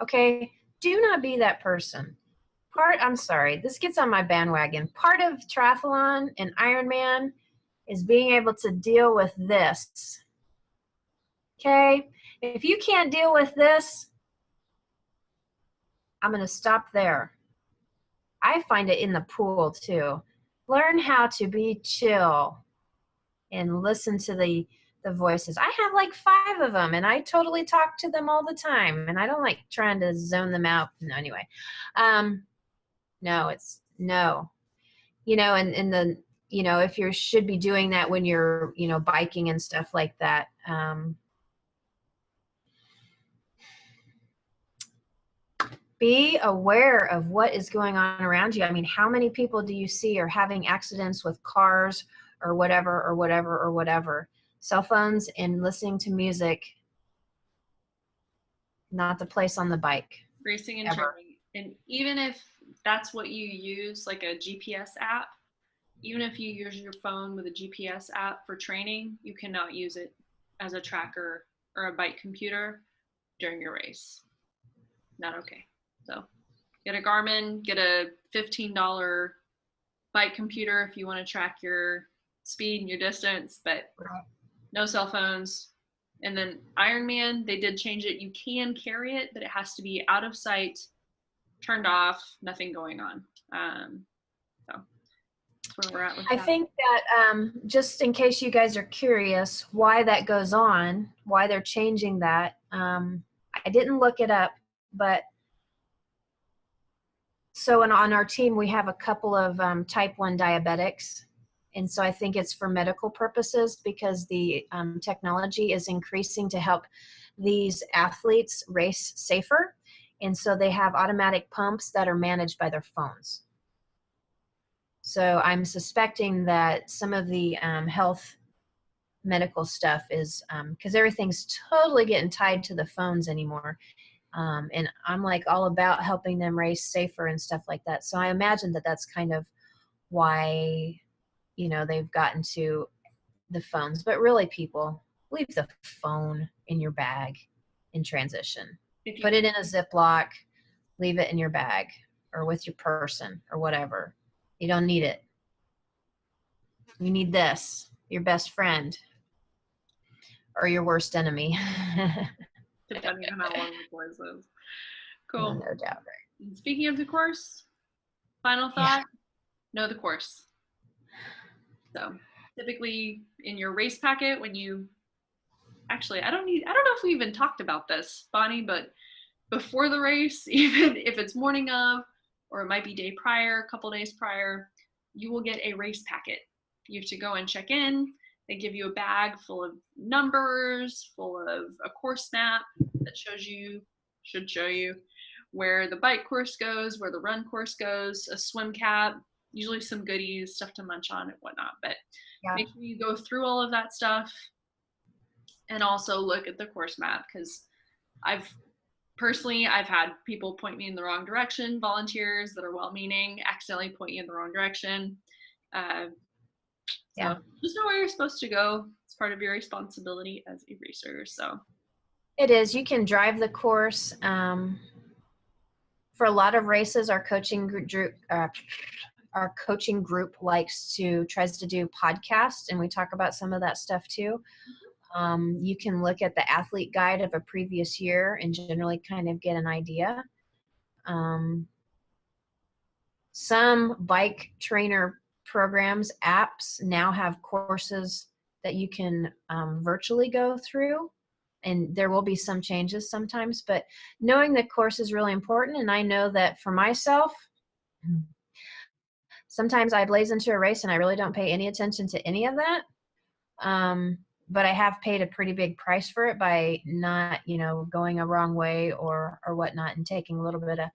Okay? Do not be that person. I'm sorry, this gets on my bandwagon. Part of triathlon and Ironman is being able to deal with this. Okay? If you can't deal with this, I'm going to stop there. I find it in the pool too. Learn how to be chill and listen to the voices. I have like 5 of them, and I totally talk to them all the time, and I don't like trying to zone them out. No, anyway. No, it's no. You know, and the, you know, if you should be doing that when you're, you know, biking and stuff like that. Be aware of what is going on around you. I mean, how many people do you see are having accidents with cars or whatever, or whatever, or whatever? Cell phones and listening to music, not the place on the bike. Racing and training. And even if that's what you use, like a GPS app, even if you use your phone with a GPS app for training, you cannot use it as a tracker or a bike computer during your race. Not okay. So get a Garmin, get a $15 bike computer if you want to track your speed and your distance, but no cell phones. And then Ironman, they did change it. You can carry it, but it has to be out of sight, turned off, nothing going on. So that's where we're at with that. I think that just in case you guys are curious why that goes on, why they're changing that, I didn't look it up, but so on our team, we have a couple of type 1 diabetics. And so I think it's for medical purposes, because the technology is increasing to help these athletes race safer. And so they have automatic pumps that are managed by their phones. So I'm suspecting that some of the health medical stuff is because everything's totally getting tied to the phones anymore. And I'm like all about helping them race safer and stuff like that. So I imagine that that's kind of why, you know, they've gotten to the phones. But really, people, leave the phone in your bag in transition. Put it in a Ziploc, leave it in your bag or with your person or whatever. You don't need it. You need this, your best friend or your worst enemy. Depending on how long the course is. Cool. No doubt, right. Speaking of the course, final thought, know the course. So typically in your race packet, when you, actually, I don't know if we even talked about this, Bonnie, but before the race, even if it's morning of, or it might be day prior, a couple days prior, you will get a race packet. You have to go and check in. They give you a bag full of numbers, full of a course map that should show you where the bike course goes, where the run course goes, a swim cap, usually some goodies, stuff to munch on and whatnot. But make sure you go through all of that stuff and also look at the course map, because I've had people point me in the wrong direction, volunteers that are well-meaning accidentally point you in the wrong direction. So just know where you're supposed to go. It's part of your responsibility as a racer. So it is. You can drive the course. For a lot of races, our coaching group tries to do podcasts, and we talk about some of that stuff too. You can look at the athlete guide of a previous year and generally kind of get an idea. Some bike trainer programs, apps now have courses that you can virtually go through, and there will be some changes sometimes, but knowing the course is really important. And I know that for myself, sometimes I blaze into a race and I really don't pay any attention to any of that. but I have paid a pretty big price for it by not, going a wrong way or whatnot, and taking a little bit of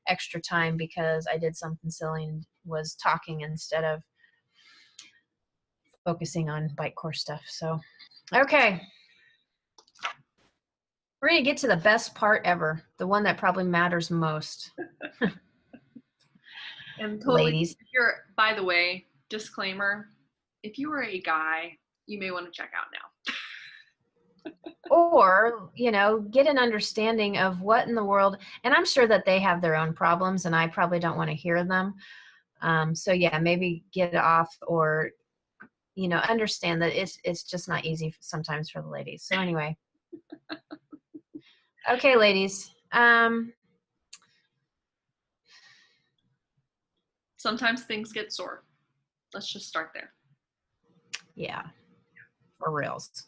extra time because I did something silly and was talking instead of focusing on bike course stuff. So, okay. We're going to get to the best part ever, the one that probably matters most. And totally, ladies. By the way, disclaimer, if you are a guy, you may want to check out now. Or, get an understanding of what in the world, and I'm sure that they have their own problems and I probably don't want to hear them. So yeah, maybe get off, or, understand that it's just not easy sometimes for the ladies. So anyway. Okay, ladies. Sometimes things get sore. Let's just start there. Yeah, for reals.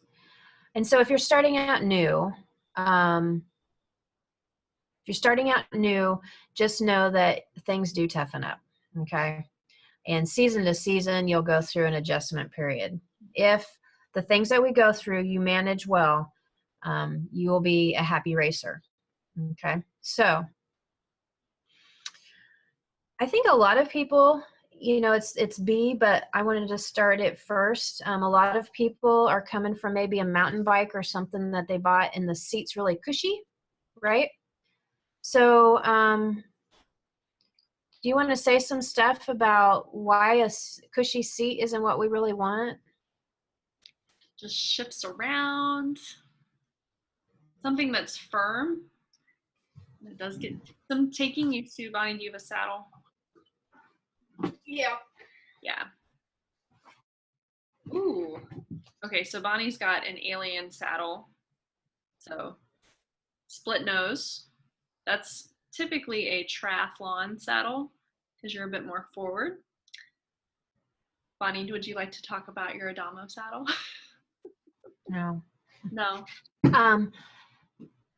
And so if you're starting out new, just know that things do toughen up, okay? And season to season, you'll go through an adjustment period. If the things that we go through you manage well, you will be a happy racer, okay? So I think a lot of people, it's B, but I wanted to start it first. A lot of people are coming from maybe a mountain bike or something that they bought and the seat's really cushy, right? So do you want to say some stuff about why a cushy seat isn't what we really want? Just shifts around. Something that's firm. It does get some taking used to. Bonnie, do you have a saddle? Yeah. Yeah. Ooh. Okay, so Bonnie's got an alien saddle. So split nose. That's typically a triathlon saddle because you're a bit more forward. Bonnie, would you like to talk about your Adamo saddle? No. No.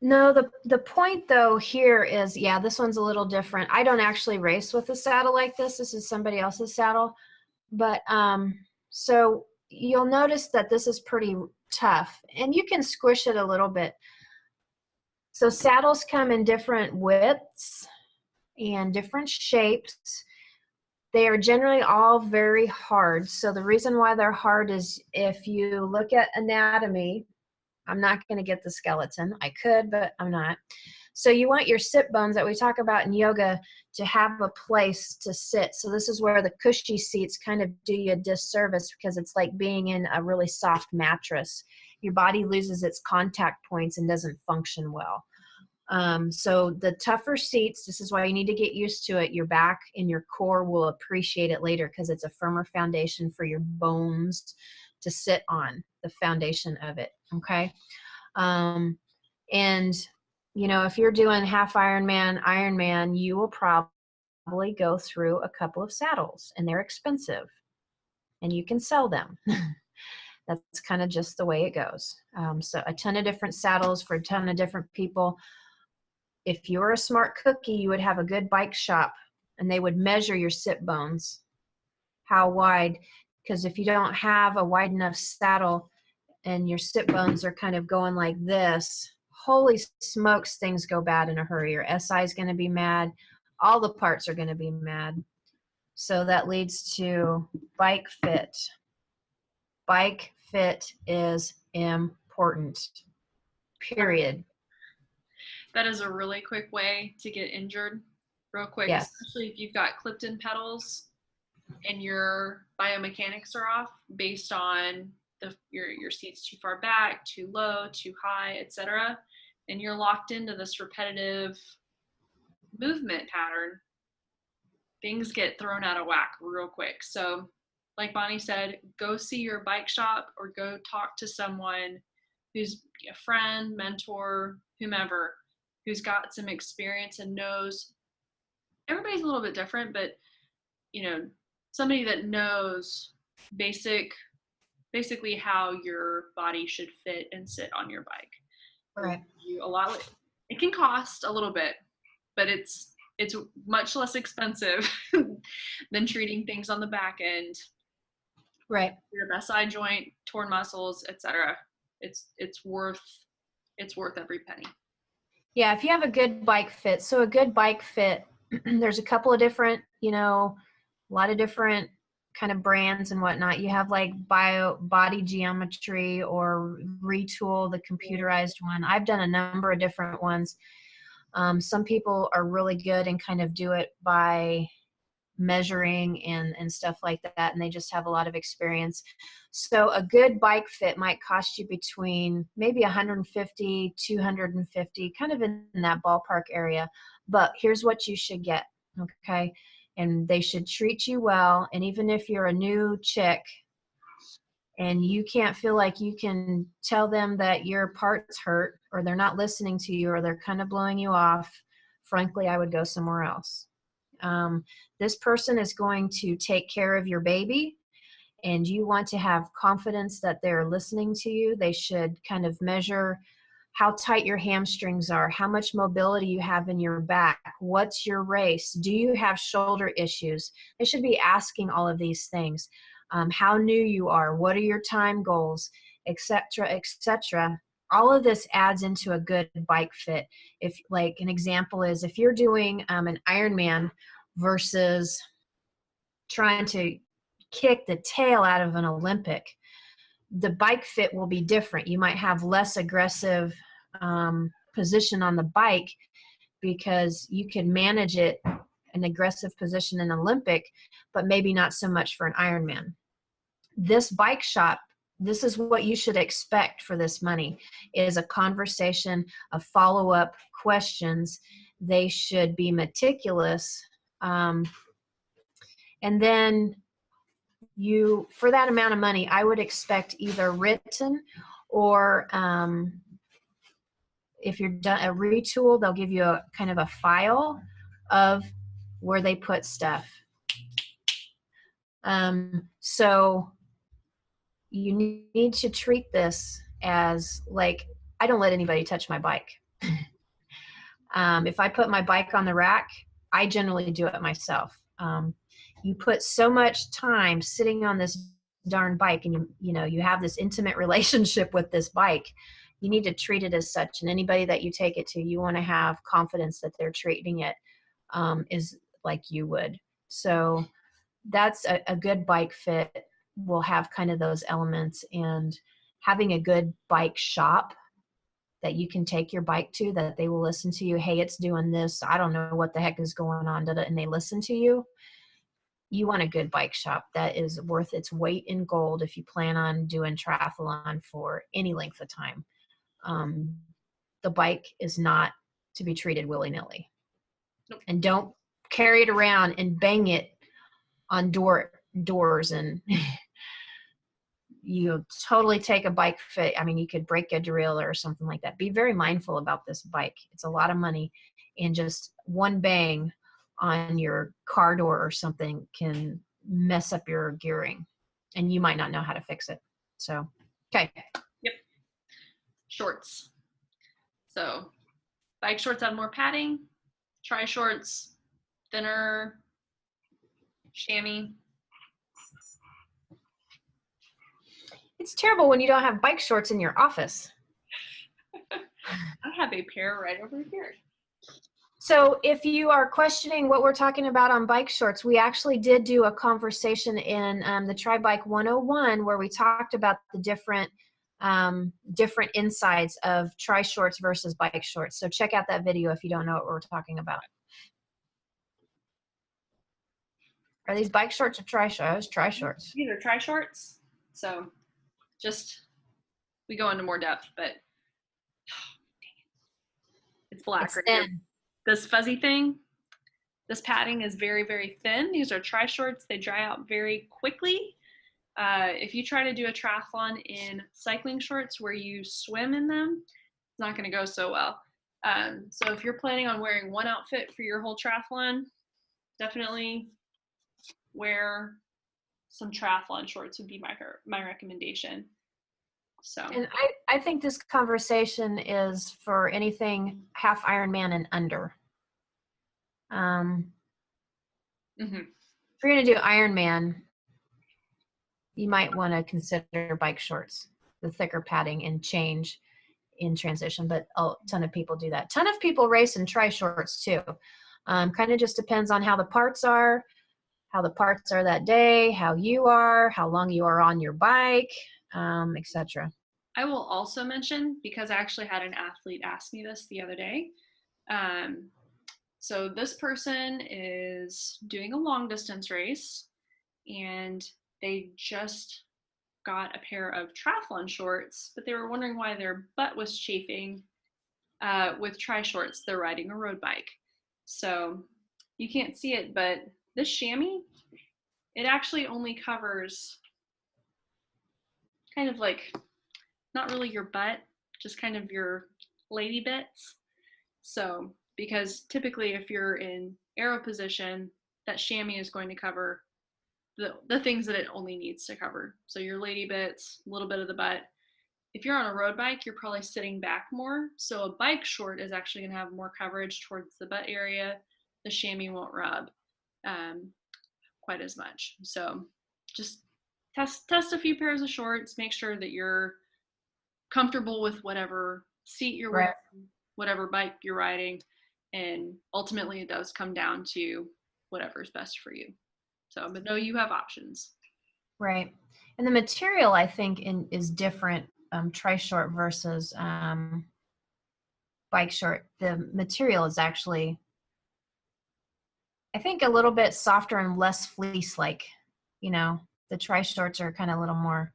No, the point though here is, yeah, this one's a little different. I don't actually race with a saddle like this. This is somebody else's saddle. But so you'll notice that this is pretty tough and you can squish it a little bit. So saddles come in different widths and different shapes. They are generally all very hard. So the reason why they're hard is if you look at anatomy, I'm not going to get the skeleton. I could, but I'm not. So you want your sit bones that we talk about in yoga to have a place to sit. So this is where the cushy seats kind of do you a disservice because it's like being in a really soft mattress. Your body loses its contact points and doesn't function well. So the tougher seats, this is why you need to get used to it. Your back and your core will appreciate it later because it's a firmer foundation for your bones to sit on, the foundation of it. Okay. And if you're doing half Ironman, you will probably go through a couple of saddles and they're expensive and you can sell them. That's kind of just the way it goes. So a ton of different saddles for a ton of different people. If you were a smart cookie, you would have a good bike shop and they would measure your sit bones, how wide, because if you don't have a wide enough saddle and your sit bones are kind of going like this, holy smokes, things go bad in a hurry. Your SI is going to be mad. All the parts are going to be mad. So that leads to bike fit. Bike fit is important, period. That is a really quick way to get injured real quick, yes. Especially if you've got clipped-in pedals and your biomechanics are off based on your seat's too far back, too low, too high, etc. And you're locked into this repetitive movement pattern, things get thrown out of whack real quick. So like Bonnie said, go see your bike shop or go talk to someone who's a friend, mentor, whomever, who's got some experience and knows. Everybody's a little bit different, but somebody that knows basically how your body should fit and sit on your bike. Right. It can cost a little bit, but it's much less expensive than treating things on the back end. Right. Your SI joint, torn muscles, etc. it's worth every penny. Yeah, if you have a good bike fit. So a good bike fit, there's a couple of different, a lot of different kind of brands and whatnot. You have like body geometry or Retool, the computerized one. I've done a number of different ones. Some people are really good and kind of do it by measuring and stuff like that, and they just have a lot of experience. So a good bike fit might cost you between maybe 150, 250, kind of in that ballpark area. But here's what you should get, okay? And they should treat you well. And even if you're a new chick and you can't feel like you can tell them that your parts hurt, or they're not listening to you, or they're kind of blowing you off, frankly, I would go somewhere else. This person is going to take care of your baby, and you want to have confidence that they're listening to you. They should kind of measure how tight your hamstrings are, how much mobility you have in your back, what's your race, do you have shoulder issues? They should be asking all of these things. How new you are, what are your time goals, etc., etc. All of this adds into a good bike fit. If, like, an example is if you're doing an Ironman versus trying to kick the tail out of an Olympic, the bike fit will be different. You might have less aggressive position on the bike because you can manage it, an aggressive position in Olympic, but maybe not so much for an Ironman. This bike shop, this is what you should expect for this money, is a conversation, a follow-up questions. They should be meticulous. And then you, for that amount of money, I would expect either written or if you're done a Retool, they'll give you a kind of a file of where they put stuff. So you need to treat this as, like, I don't let anybody touch my bike. If I put my bike on the rack, I generally do it myself. You put so much time sitting on this darn bike, and you have this intimate relationship with this bike. You need to treat it as such, and anybody that you take it to, you want to have confidence that they're treating it is like you would. So that's a good bike fit will have kind of those elements, and having a good bike shop that you can take your bike to, that they will listen to you. Hey, it's doing this. I don't know what the heck is going on. And they listen to you. You want a good bike shop that is worth its weight in gold if you plan on doing triathlon for any length of time. The bike is not to be treated willy-nilly. Nope. And don't carry it around and bang it on doors and you totally take a bike fit. I mean, you could break a drill or something like that. Be very mindful about this bike. It's a lot of money, and just one bang on your car door or something can mess up your gearing, and you might not know how to fix it. So, okay. Yep. Shorts. So bike shorts have more padding. Tri shorts, thinner, chamois. It's terrible when you don't have bike shorts in your office. I have a pair right over here. So if you are questioning what we're talking about on bike shorts, we actually did do a conversation in the Tri Bike 101 where we talked about the different insides of tri shorts versus bike shorts. So check out that video if you don't know what we're talking about. Are these bike shorts or tri shorts? Tri shorts. These are tri shorts. So we go into more depth, but it's black. It's right thin. here. This fuzzy thing, this padding is very, very thin. These are tri shorts. They dry out very quickly. If you try to do a triathlon in cycling shorts where you swim in them, it's not going to go so well. So if you're planning on wearing one outfit for your whole triathlon, definitely wear some triathlon shorts would be my recommendation. So, and I think this conversation is for anything half Ironman and under. If you're going to do Ironman, you might want to consider bike shorts. the thicker padding and change in transition, but a ton of people do that. Ton of people race in tri shorts too. Kind of just depends on how the parts are that day, how you are, how long you are on your bike, etc. I will also mention, because I actually had an athlete ask me this the other day. So this person is doing a long distance race, and they just got a pair of triathlon shorts, but they were wondering why their butt was chafing with tri shorts. They're riding a road bike. So you can't see it, but this chamois, it actually only covers kind of like, not really your butt, just kind of your lady bits. So, because typically if you're in aero position, that chamois is going to cover the things that it only needs to cover. So your lady bits, a little bit of the butt. If you're on a road bike, you're probably sitting back more. So a bike short is actually going to have more coverage towards the butt area. The chamois won't rub quite as much. So just test a few pairs of shorts. Make sure that you're comfortable with whatever seat you're wearing, whatever bike you're riding, and ultimately it does come down to whatever's best for you. So, but no, you have options. Right. And the material, I think, is different, tri short versus bike short. The material is actually, I think, a little bit softer and less fleece-like. You know, the tri shorts are kind of a little more.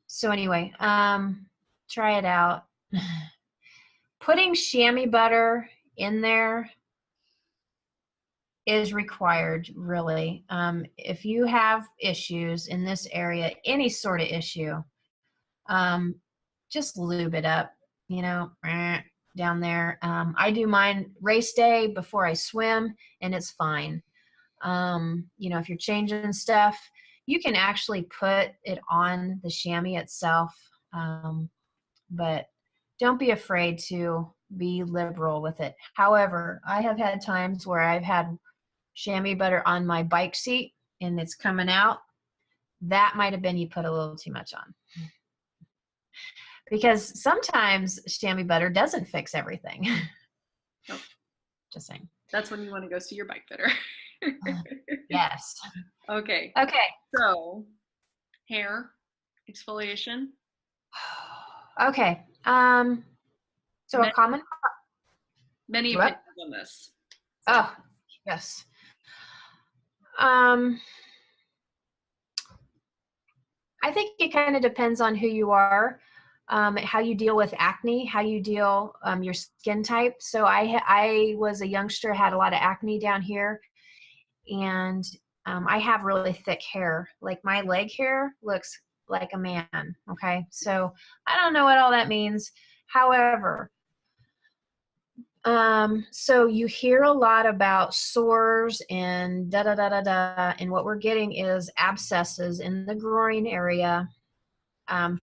So anyway, try it out. Putting chamois butter in there is required, really. If you have issues in this area, any sort of issue, just lube it up, you know, down there. I do mine race day before I swim, and it's fine. You know, if you're changing stuff, you can actually put it on the chamois itself, but don't be afraid to be liberal with it. However, I have had times where I've had chamois butter on my bike seat and it's coming out. That might have been you put a little too much on. Because sometimes chamois butter doesn't fix everything. Nope. Just saying. That's when you want to go see your bike fitter. Yes. Okay. So, hair exfoliation. Okay. So a common. Many opinions on this. So. Oh, yes. I think it kind of depends on who you are. How you deal with acne, how you deal your skin type. So I was a youngster, had a lot of acne down here, and I have really thick hair. Like my leg hair looks like a man. Okay, so I don't know what all that means. However, so you hear a lot about sores and da da da da da, and what we're getting is abscesses in the groin area.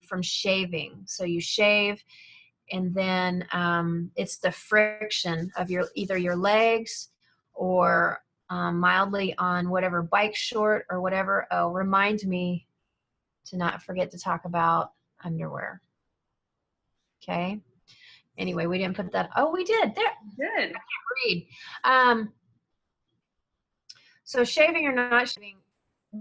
From shaving. So you shave, and then it's the friction of either your legs or mildly on whatever bike short or whatever. Oh, remind me to not forget to talk about underwear. Okay. Anyway, we didn't put that. Oh, we did. There. Good. I can't read. So shaving or not shaving,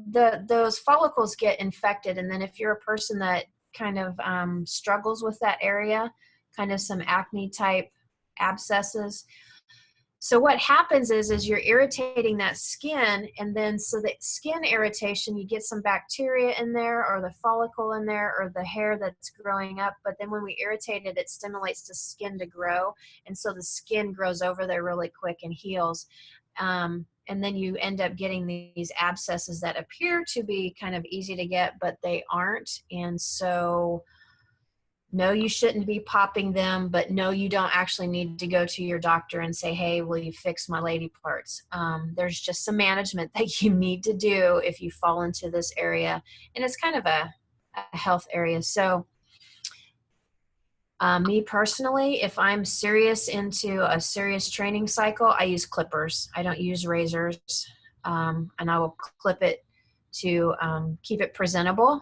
those follicles get infected, and then if you're a person that kind of struggles with that area, kind of some acne type abscesses, so what happens is you're irritating that skin, and then so the skin irritation, you get some bacteria in there or the follicle in there or the hair that's growing up, but then when we irritate it, it stimulates the skin to grow, and so the skin grows over there really quick and heals. And then you end up getting these abscesses that appear to be kind of easy to get, but they aren't. And so, no, you shouldn't be popping them, but no, you don't actually need to go to your doctor and say, hey, will you fix my lady parts? There's just some management that you need to do if you fall into this area. And it's kind of a health area. So, me personally, if I'm serious into a serious training cycle, I use clippers. I don't use razors, and I will clip it to keep it presentable.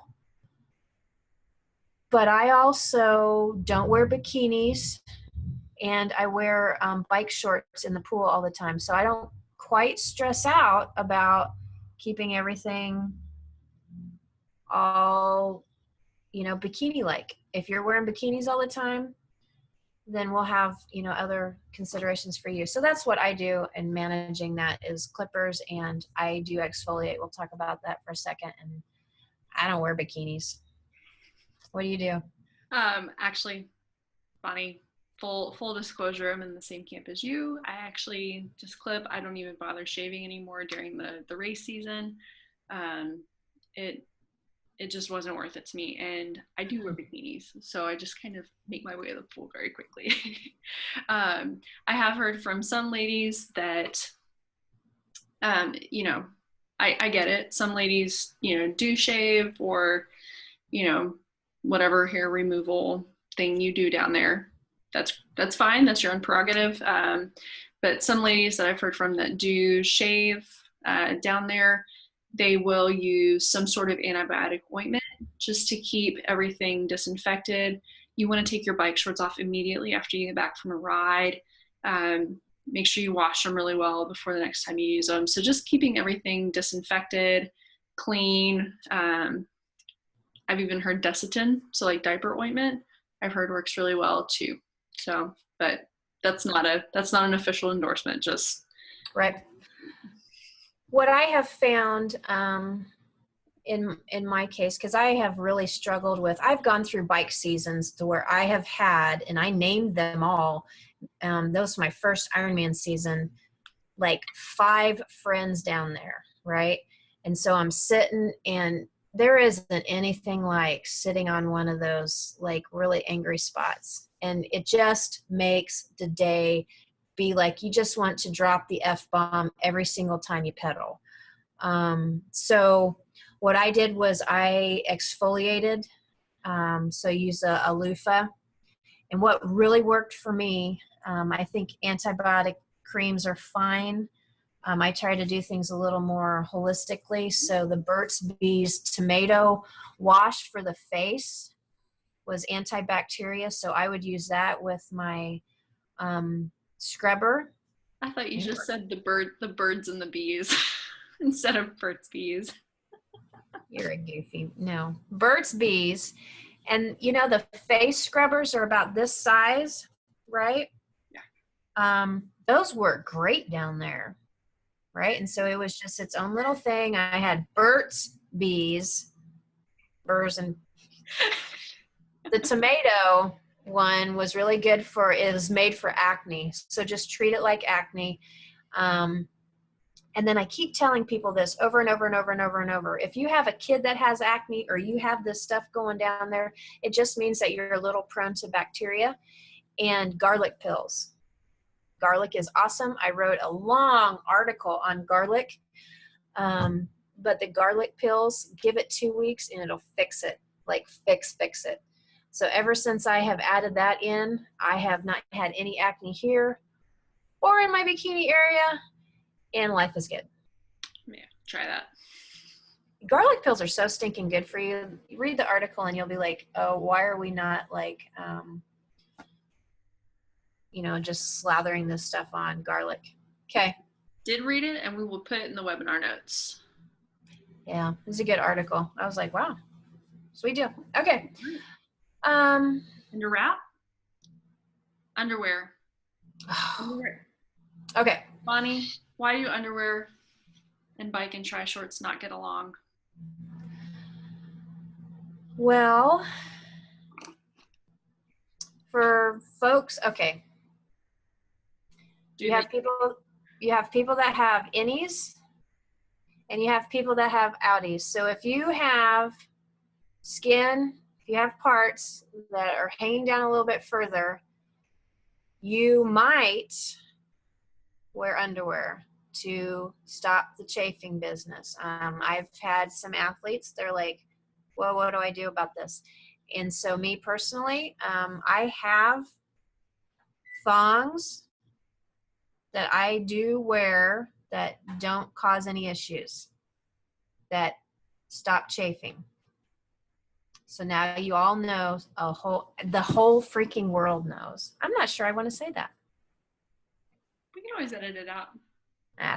But I also don't wear bikinis, and I wear bike shorts in the pool all the time. So I don't quite stress out about keeping everything all, bikini like. If you're wearing bikinis all the time, then we'll have, other considerations for you. So that's what I do in managing that is clippers, and I do exfoliate. We'll talk about that for a second. And I don't wear bikinis. What do you do? Actually, Bonnie, full disclosure, I'm in the same camp as you. I actually just clip. I don't even bother shaving anymore during the race season. It just wasn't worth it to me. And I do wear bikinis, so I just kind of make my way to the pool very quickly. I have heard from some ladies that, I get it. Some ladies, do shave or, whatever hair removal thing you do down there. That's fine. That's your own prerogative. But some ladies that I've heard from that do shave down there, they will use some sort of antibiotic ointment just to keep everything disinfected. You want to take your bike shorts off immediately after you get back from a ride. Make sure you wash them really well before the next time you use them. So just keeping everything disinfected, clean. I've even heard Desitin, so like diaper ointment, I've heard works really well too. So, but that's not an official endorsement, just right. What I have found in my case, because I have really struggled with, I've gone through bike seasons to where I have had, and I named them all. That was my first Ironman season, like 5 friends down there, right? And so I'm sitting, and there isn't anything like sitting on one of those like really angry spots. And it just makes the day be like you just want to drop the F-bomb every single time you pedal. So what I did was I exfoliated, so I used a loofah. And what really worked for me, I think antibiotic creams are fine. I try to do things a little more holistically. So the Burt's Bees tomato wash for the face was antibacterial. So I would use that with my scrubber. I thought you just said the birds and the bees instead of Burt's Bees. You're a goofy. No, Burt's Bees. And the face scrubbers are about this size, right? Yeah. Those work great down there, right? And so it was just its own little thing. I had Burt's Bees, burrs, and the tomato one was really good for, it was made for acne. So just treat it like acne. And then I keep telling people this over and over and over and over and over. If you have a kid that has acne or you have this stuff going down there, it just means that you're a little prone to bacteria. And garlic pills. Garlic is awesome. I wrote a long article on garlic. But the garlic pills, give it 2 weeks and it'll fix it. Like fix it. So ever since I have added that in, I have not had any acne here or in my bikini area. And life is good. Yeah, try that. Garlic pills are so stinking good for you. You read the article and you'll be like, oh, why are we not like, just slathering this stuff on garlic? Okay. Did read it, and we will put it in the webinar notes. Yeah, it's a good article. I was like, wow, sweet deal. Okay. And a wrap? Underwear. Okay. Bonnie, why do underwear and bike and tri shorts not get along? Well, for folks, okay. You have people that have innies and you have people that have outies. So if you have skin, if you have parts that are hanging down a little bit further, you might wear underwear to stop the chafing business. I've had some athletes, they're like, well, what do I do about this? And so me personally, I have thongs that I do wear that don't cause any issues, that stop chafing. So now you all know the whole freaking world knows. I'm not sure I want to say that. We can always edit it out.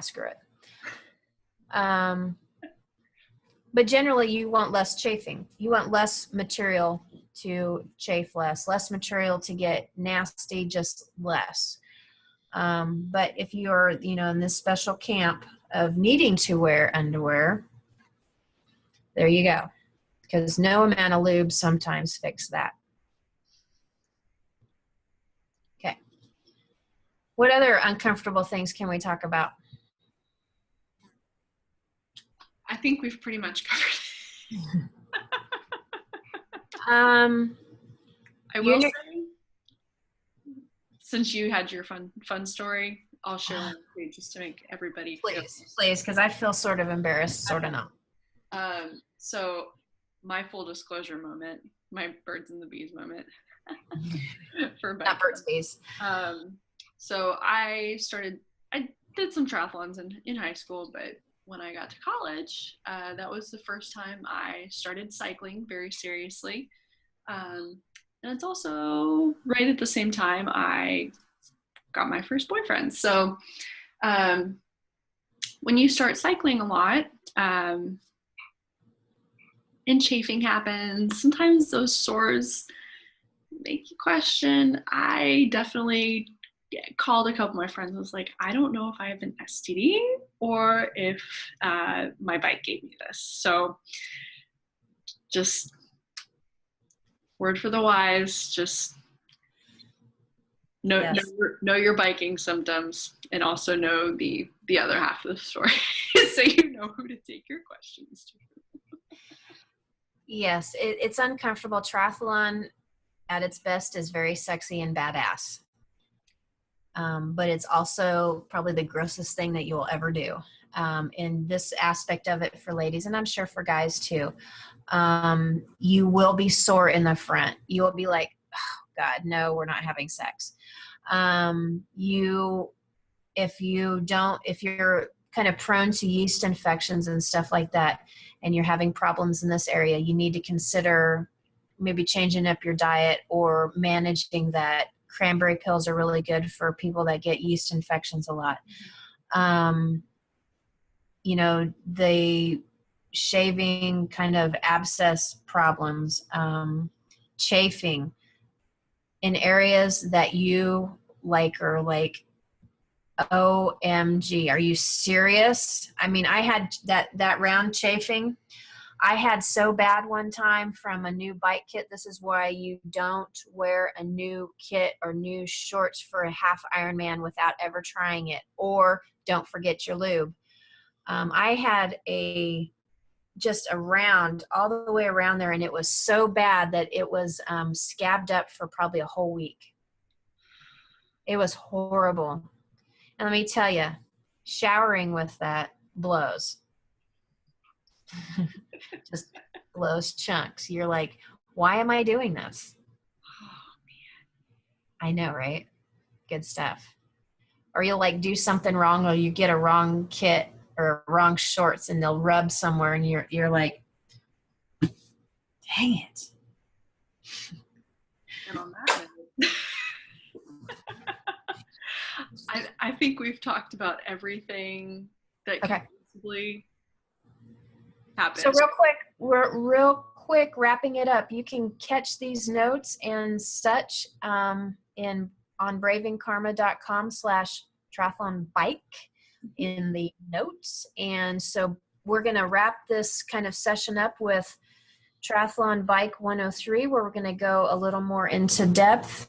Screw it. But generally you want less chafing. You want less material to chafe less material to get nasty, just less. But if you're, in this special camp of needing to wear underwear, there you go. Because no amount of lube sometimes fix that. Okay. What other uncomfortable things can we talk about? I think we've pretty much covered it. I will say, since you had your fun story, I'll share one too, just to make everybody please, because I feel sort of embarrassed, sort of not. So my full disclosure moment, my birds and the bees moment. Not birds, bees. So I did some triathlons in high school, but when I got to college, that was the first time I started cycling very seriously. And it's also right at the same time I got my first boyfriend. So when you start cycling a lot, and chafing happens, sometimes those sores make you question. I definitely called a couple of my friends and was like, I don't know if I have an STD or if my bike gave me this. So just word for the wise, just know your biking symptoms, and also know the other half of the story so you know who to take your questions to. Yes, it's uncomfortable. Triathlon at its best is very sexy and badass. But it's also probably the grossest thing that you'll ever do. In this aspect of it for ladies, and I'm sure for guys too, you will be sore in the front. You will be like, oh God, no, we're not having sex. If you're kind of prone to yeast infections and stuff like that, and you're having problems in this area, you need to consider maybe changing up your diet or managing that. Cranberry pills are really good for people that get yeast infections a lot. The shaving kind of abscess problems, chafing in areas that you are like, OMG, are you serious? I mean, I had that round chafing. I had so bad one time from a new bike kit. This is why you don't wear a new kit or new shorts for a half Ironman without ever trying it, or don't forget your lube. I had just a round all the way around there, and it was so bad that it was scabbed up for probably a whole week. It was horrible. And let me tell you, showering with that blows. Just blows chunks. You're like, why am I doing this? Oh, man. I know, right? Good stuff. Or you'll like do something wrong, or you get a wrong kit or wrong shorts and they'll rub somewhere, and you're like, dang it. And on that note, I think we've talked about everything that can possibly happen. So real quick, wrapping it up, you can catch these notes and such on bravingkarma.com/triathlonbike in the notes. And so we're going to wrap this kind of session up with Triathlon Bike 103, where we're going to go a little more into depth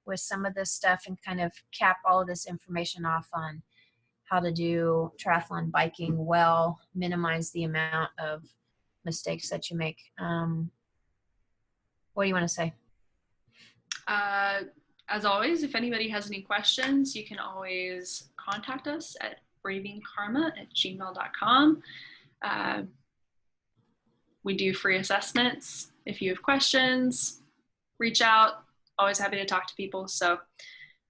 with some of this stuff and kind of cap all of this information off on how to do triathlon biking well, minimize the amount of mistakes that you make. What do you want to say? As always, if anybody has any questions, you can always contact us at bravingkarma@gmail.com. We do free assessments. If you have questions, reach out. Always happy to talk to people. So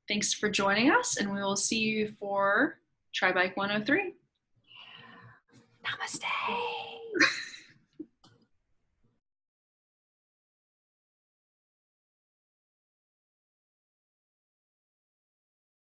thanks for joining us, and we will see you for Tri Bike 103. Namaste.